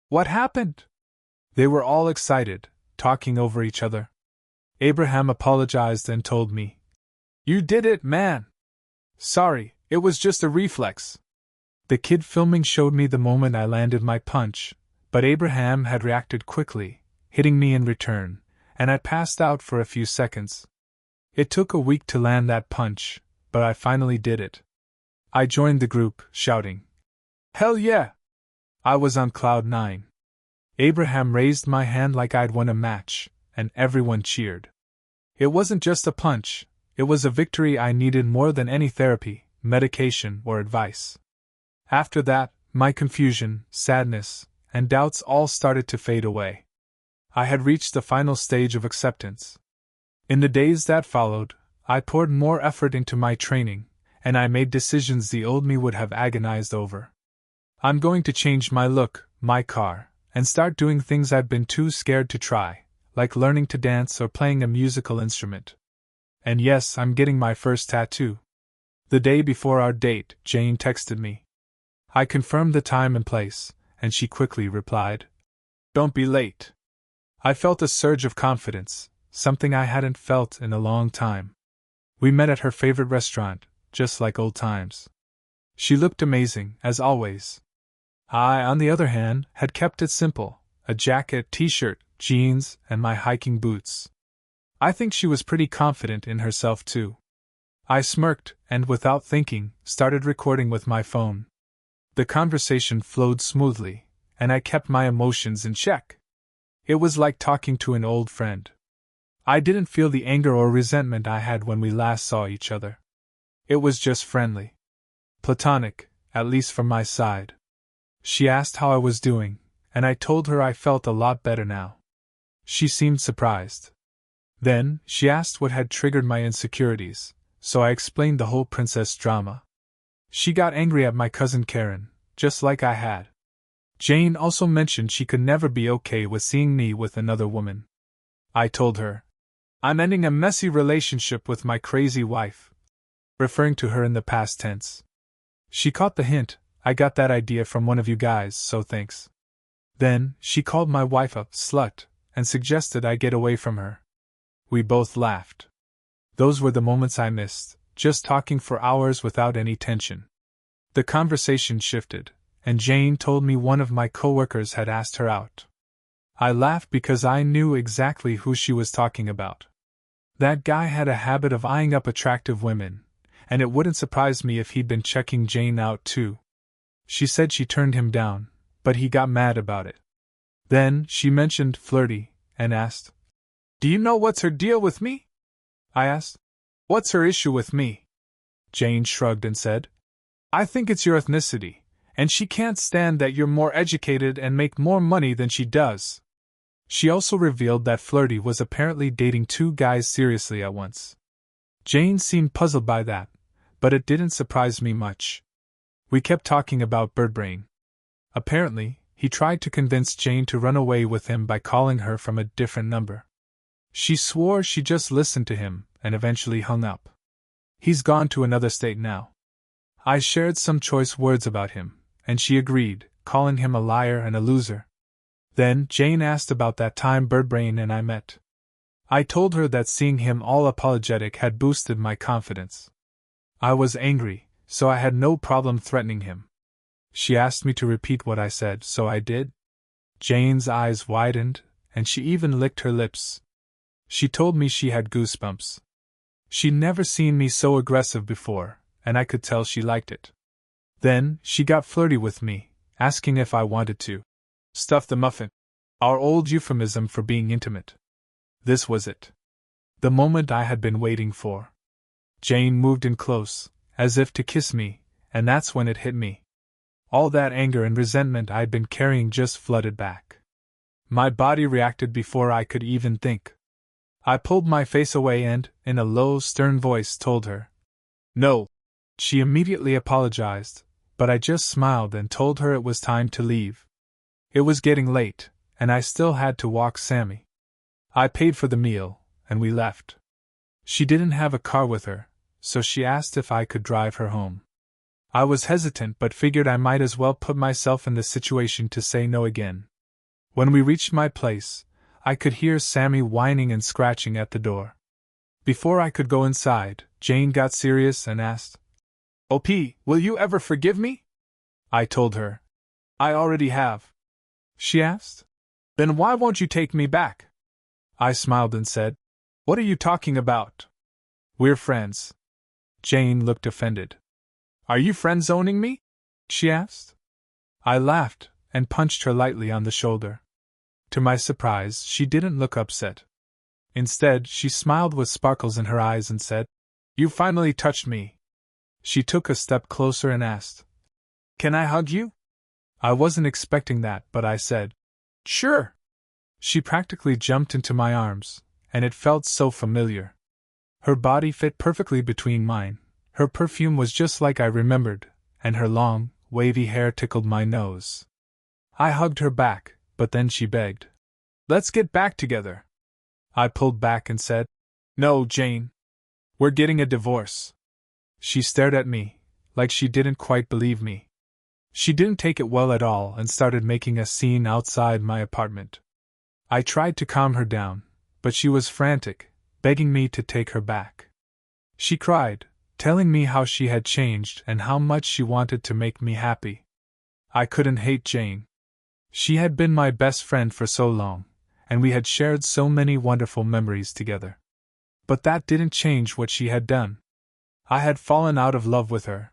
What happened? They were all excited, talking over each other. Abraham apologized and told me, You did it, man! Sorry, it was just a reflex. The kid filming showed me the moment I landed my punch, but Abraham had reacted quickly, hitting me in return, and I passed out for a few seconds. It took a week to land that punch, but I finally did it. I joined the group, shouting, Hell yeah! I was on cloud 9. Abraham raised my hand like I'd won a match, and everyone cheered. It wasn't just a punch, it was a victory I needed more than any therapy, medication, or advice. After that, my confusion, sadness, and doubts all started to fade away. I had reached the final stage of acceptance. In the days that followed, I poured more effort into my training, and I made decisions the old me would have agonized over. I'm going to change my look, my car, and start doing things I've been too scared to try, like learning to dance or playing a musical instrument. And yes, I'm getting my first tattoo. The day before our date, Jane texted me. I confirmed the time and place, and she quickly replied, Don't be late. I felt a surge of confidence, something I hadn't felt in a long time. We met at her favorite restaurant, just like old times. She looked amazing, as always. I, on the other hand, had kept it simple, a jacket, t-shirt, jeans, and my hiking boots. I think she was pretty confident in herself too. I smirked, and without thinking, started recording with my phone. The conversation flowed smoothly, and I kept my emotions in check. It was like talking to an old friend. I didn't feel the anger or resentment I had when we last saw each other. It was just friendly. Platonic, at least from my side. She asked how I was doing, and I told her I felt a lot better now. She seemed surprised. Then, she asked what had triggered my insecurities, so I explained the whole princess drama. She got angry at my cousin Karen, just like I had. Jane also mentioned she could never be okay with seeing me with another woman. I told her, I'm ending a messy relationship with my crazy wife, referring to her in the past tense. She caught the hint, I got that idea from one of you guys, so thanks. Then, she called my wife a slut, and suggested I get away from her. We both laughed. Those were the moments I missed, just talking for hours without any tension. The conversation shifted, and Jane told me one of my coworkers had asked her out. I laughed because I knew exactly who she was talking about. That guy had a habit of eyeing up attractive women, and it wouldn't surprise me if he'd been checking Jane out too. She said she turned him down, but he got mad about it. Then she mentioned flirty, and asked, "Do you know what's her deal with me?" I asked, "What's her issue with me?" Jane shrugged and said, "I think it's your ethnicity, and she can't stand that you're more educated and make more money than she does." She also revealed that Flirty was apparently dating 2 guys seriously at once. Jane seemed puzzled by that, but it didn't surprise me much. We kept talking about Birdbrain. Apparently, he tried to convince Jane to run away with him by calling her from a different number. She swore she just listened to him, and eventually hung up. He's gone to another state now. I shared some choice words about him, and she agreed, calling him a liar and a loser. Then Jane asked about that time Birdbrain and I met. I told her that seeing him all apologetic had boosted my confidence. I was angry, so I had no problem threatening him. She asked me to repeat what I said, so I did. Jane's eyes widened, and she even licked her lips. She told me she had goosebumps. She'd never seen me so aggressive before, and I could tell she liked it. Then she got flirty with me, asking if I wanted to stuff the muffin, our old euphemism for being intimate. This was it. The moment I had been waiting for. Jane moved in close, as if to kiss me, and that's when it hit me. All that anger and resentment I'd been carrying just flooded back. My body reacted before I could even think. I pulled my face away and, in a low, stern voice, told her, "No." She immediately apologized, but I just smiled and told her it was time to leave. It was getting late, and I still had to walk Sammy. I paid for the meal, and we left. She didn't have a car with her, so she asked if I could drive her home. I was hesitant but figured I might as well put myself in the situation to say no again. When we reached my place, I could hear Sammy whining and scratching at the door. Before I could go inside, Jane got serious and asked, "OP, will you ever forgive me?" I told her, "I already have." She asked, "Then why won't you take me back?" I smiled and said, "What are you talking about? We're friends." Jane looked offended. "Are you friend-zoning me?" she asked. I laughed and punched her lightly on the shoulder. To my surprise, she didn't look upset. Instead, she smiled with sparkles in her eyes and said, "You finally touched me." She took a step closer and asked, "Can I hug you?" I wasn't expecting that, but I said, "Sure." She practically jumped into my arms, and it felt so familiar. Her body fit perfectly between mine, her perfume was just like I remembered, and her long, wavy hair tickled my nose. I hugged her back, but then she begged, "Let's get back together." I pulled back and said, "No, Jane. We're getting a divorce." She stared at me, like she didn't quite believe me. She didn't take it well at all and started making a scene outside my apartment. I tried to calm her down, but she was frantic, begging me to take her back. She cried, telling me how she had changed and how much she wanted to make me happy. I couldn't hate Jane. She had been my best friend for so long, and we had shared so many wonderful memories together. But that didn't change what she had done. I had fallen out of love with her.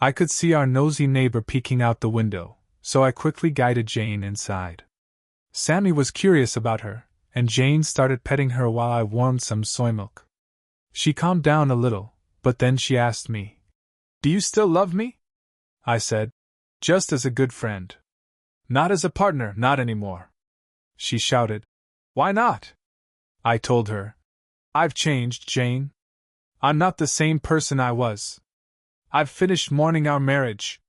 I could see our nosy neighbor peeking out the window, so I quickly guided Jane inside. Sammy was curious about her, and Jane started petting her while I warmed some soy milk. She calmed down a little, but then she asked me, "Do you still love me?" I said, "Just as a good friend. Not as a partner, not anymore." She shouted, "Why not?" I told her, "I've changed, Jane. I'm not the same person I was. I've finished mourning our marriage."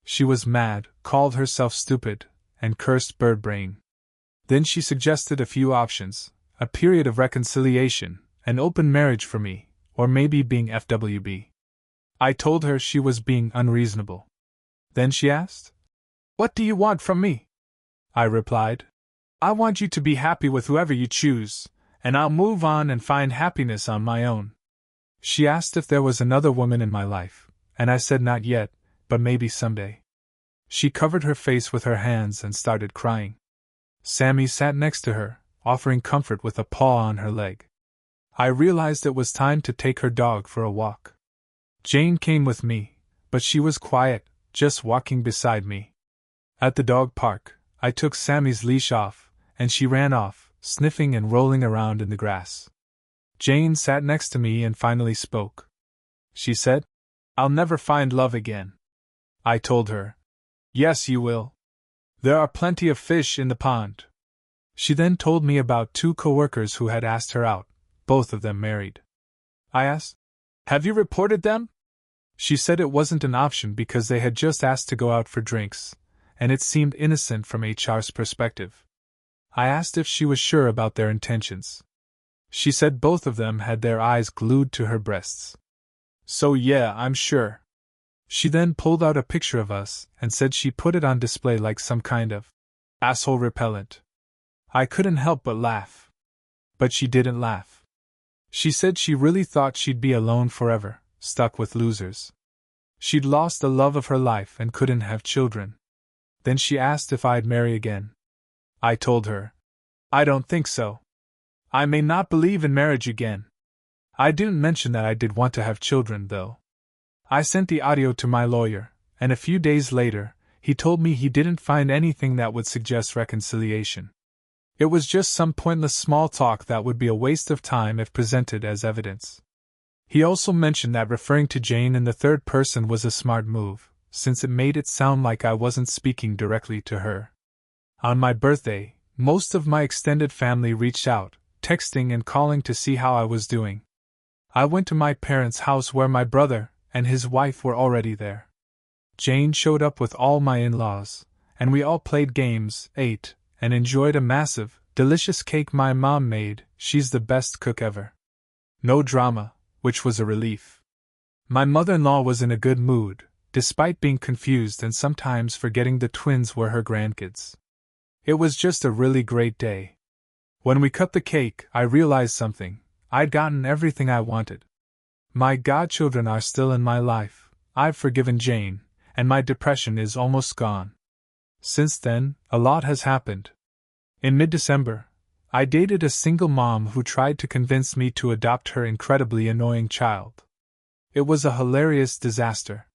She was mad, called herself stupid, and cursed Birdbrain. Then she suggested a few options: a period of reconciliation, an open marriage for me, or maybe being FWB. I told her she was being unreasonable. Then she asked, "What do you want from me?" I replied, I want you to be happy with whoever you choose, and I'll move on and find happiness on my own. She asked if there was another woman in my life, and I said not yet, but maybe someday. She covered her face with her hands and started crying. Sammy sat next to her, offering comfort with a paw on her leg. I realized it was time to take her dog for a walk. Jane came with me, but she was quiet, just walking beside me. At the dog park, I took Sammy's leash off, and she ran off, sniffing and rolling around in the grass. Jane sat next to me and finally spoke. She said, "I'll never find love again." I told her, "Yes, you will. There are plenty of fish in the pond." She then told me about two coworkers who had asked her out, both of them married. I asked, "Have you reported them?" She said it wasn't an option because they had just asked to go out for drinks, and it seemed innocent from HR's perspective. I asked if she was sure about their intentions. She said both of them had their eyes glued to her breasts. "So yeah, I'm sure." She then pulled out a picture of us and said she put it on display like some kind of asshole repellent. I couldn't help but laugh. But she didn't laugh. She said she really thought she'd be alone forever, stuck with losers. She'd lost the love of her life and couldn't have children. Then she asked if I'd marry again. I told her, "I don't think so. I may not believe in marriage again." I didn't mention that I did want to have children, though. I sent the audio to my lawyer, and a few days later, he told me he didn't find anything that would suggest reconciliation. It was just some pointless small talk that would be a waste of time if presented as evidence. He also mentioned that referring to Jane in the third person was a smart move, since it made it sound like I wasn't speaking directly to her. On my birthday, most of my extended family reached out, texting and calling to see how I was doing. I went to my parents' house where my brother and his wife were already there. Jane showed up with all my in-laws, and we all played games, ate, and enjoyed a massive, delicious cake my mom made. She's the best cook ever. No drama, which was a relief. My mother-in-law was in a good mood, despite being confused and sometimes forgetting the twins were her grandkids. It was just a really great day. When we cut the cake, I realized something. I'd gotten everything I wanted. My godchildren are still in my life, I've forgiven Jane, and my depression is almost gone. Since then, a lot has happened. In mid-December, I dated a single mom who tried to convince me to adopt her incredibly annoying child. It was a hilarious disaster.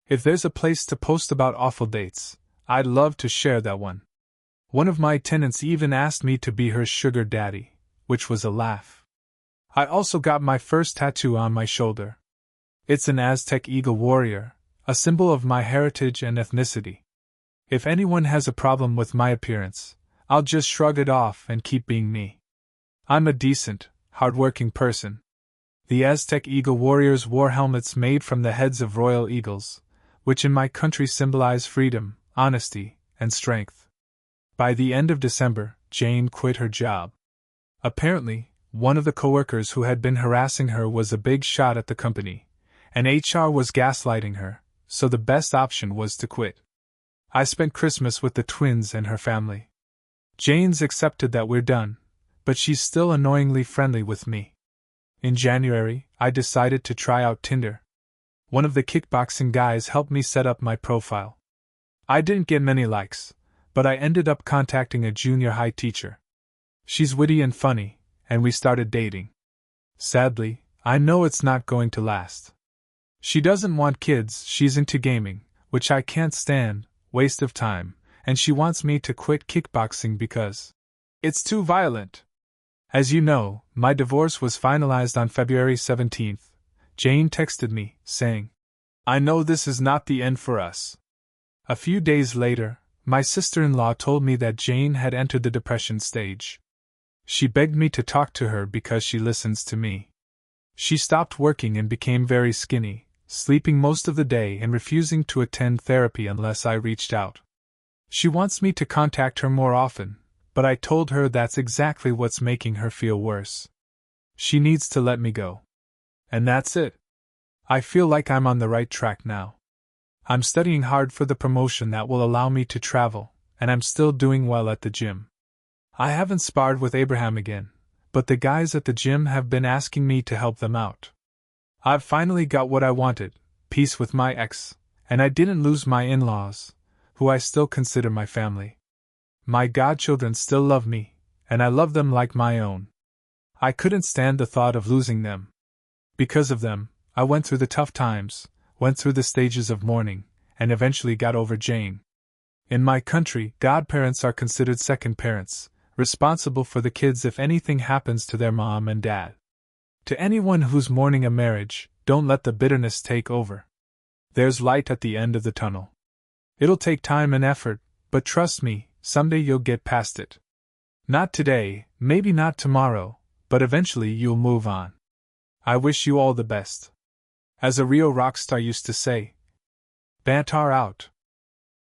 If there's a place to post about awful dates, I'd love to share that one. One of my tenants even asked me to be her sugar daddy, which was a laugh. I also got my first tattoo on my shoulder. It's an Aztec eagle warrior, a symbol of my heritage and ethnicity. If anyone has a problem with my appearance, I'll just shrug it off and keep being me. I'm a decent, hardworking person. The Aztec eagle warriors wore helmets made from the heads of royal eagles, which in my country symbolize freedom, honesty, and strength. By the end of December, Jane quit her job. Apparently, one of the coworkers who had been harassing her was a big shot at the company, and HR was gaslighting her, so the best option was to quit. I spent Christmas with the twins and her family. Jane's accepted that we're done, but she's still annoyingly friendly with me. In January, I decided to try out Tinder. One of the kickboxing guys helped me set up my profile. I didn't get many likes, but I ended up contacting a junior high teacher. She's witty and funny, and we started dating. Sadly, I know it's not going to last. She doesn't want kids, she's into gaming, which I can't stand, waste of time, and she wants me to quit kickboxing because it's too violent. As you know, my divorce was finalized on February 17th. Jane texted me, saying, "I know this is not the end for us." A few days later, my sister-in-law told me that Jane had entered the depression stage. She begged me to talk to her because she listens to me. She stopped working and became very skinny, sleeping most of the day and refusing to attend therapy unless I reached out. She wants me to contact her more often, but I told her that's exactly what's making her feel worse. She needs to let me go. And that's it. I feel like I'm on the right track now. I'm studying hard for the promotion that will allow me to travel, and I'm still doing well at the gym. I haven't sparred with Abraham again, but the guys at the gym have been asking me to help them out. I've finally got what I wanted, peace with my ex, and I didn't lose my in-laws, who I still consider my family. My godchildren still love me, and I love them like my own. I couldn't stand the thought of losing them. Because of them, I went through the tough times, went through the stages of mourning, and eventually got over Jane. In my country, godparents are considered second parents, responsible for the kids if anything happens to their mom and dad. To anyone who's mourning a marriage, don't let the bitterness take over. There's light at the end of the tunnel. It'll take time and effort, but trust me, someday you'll get past it. Not today, maybe not tomorrow, but eventually you'll move on. I wish you all the best. As a real rock star used to say, Bantar out.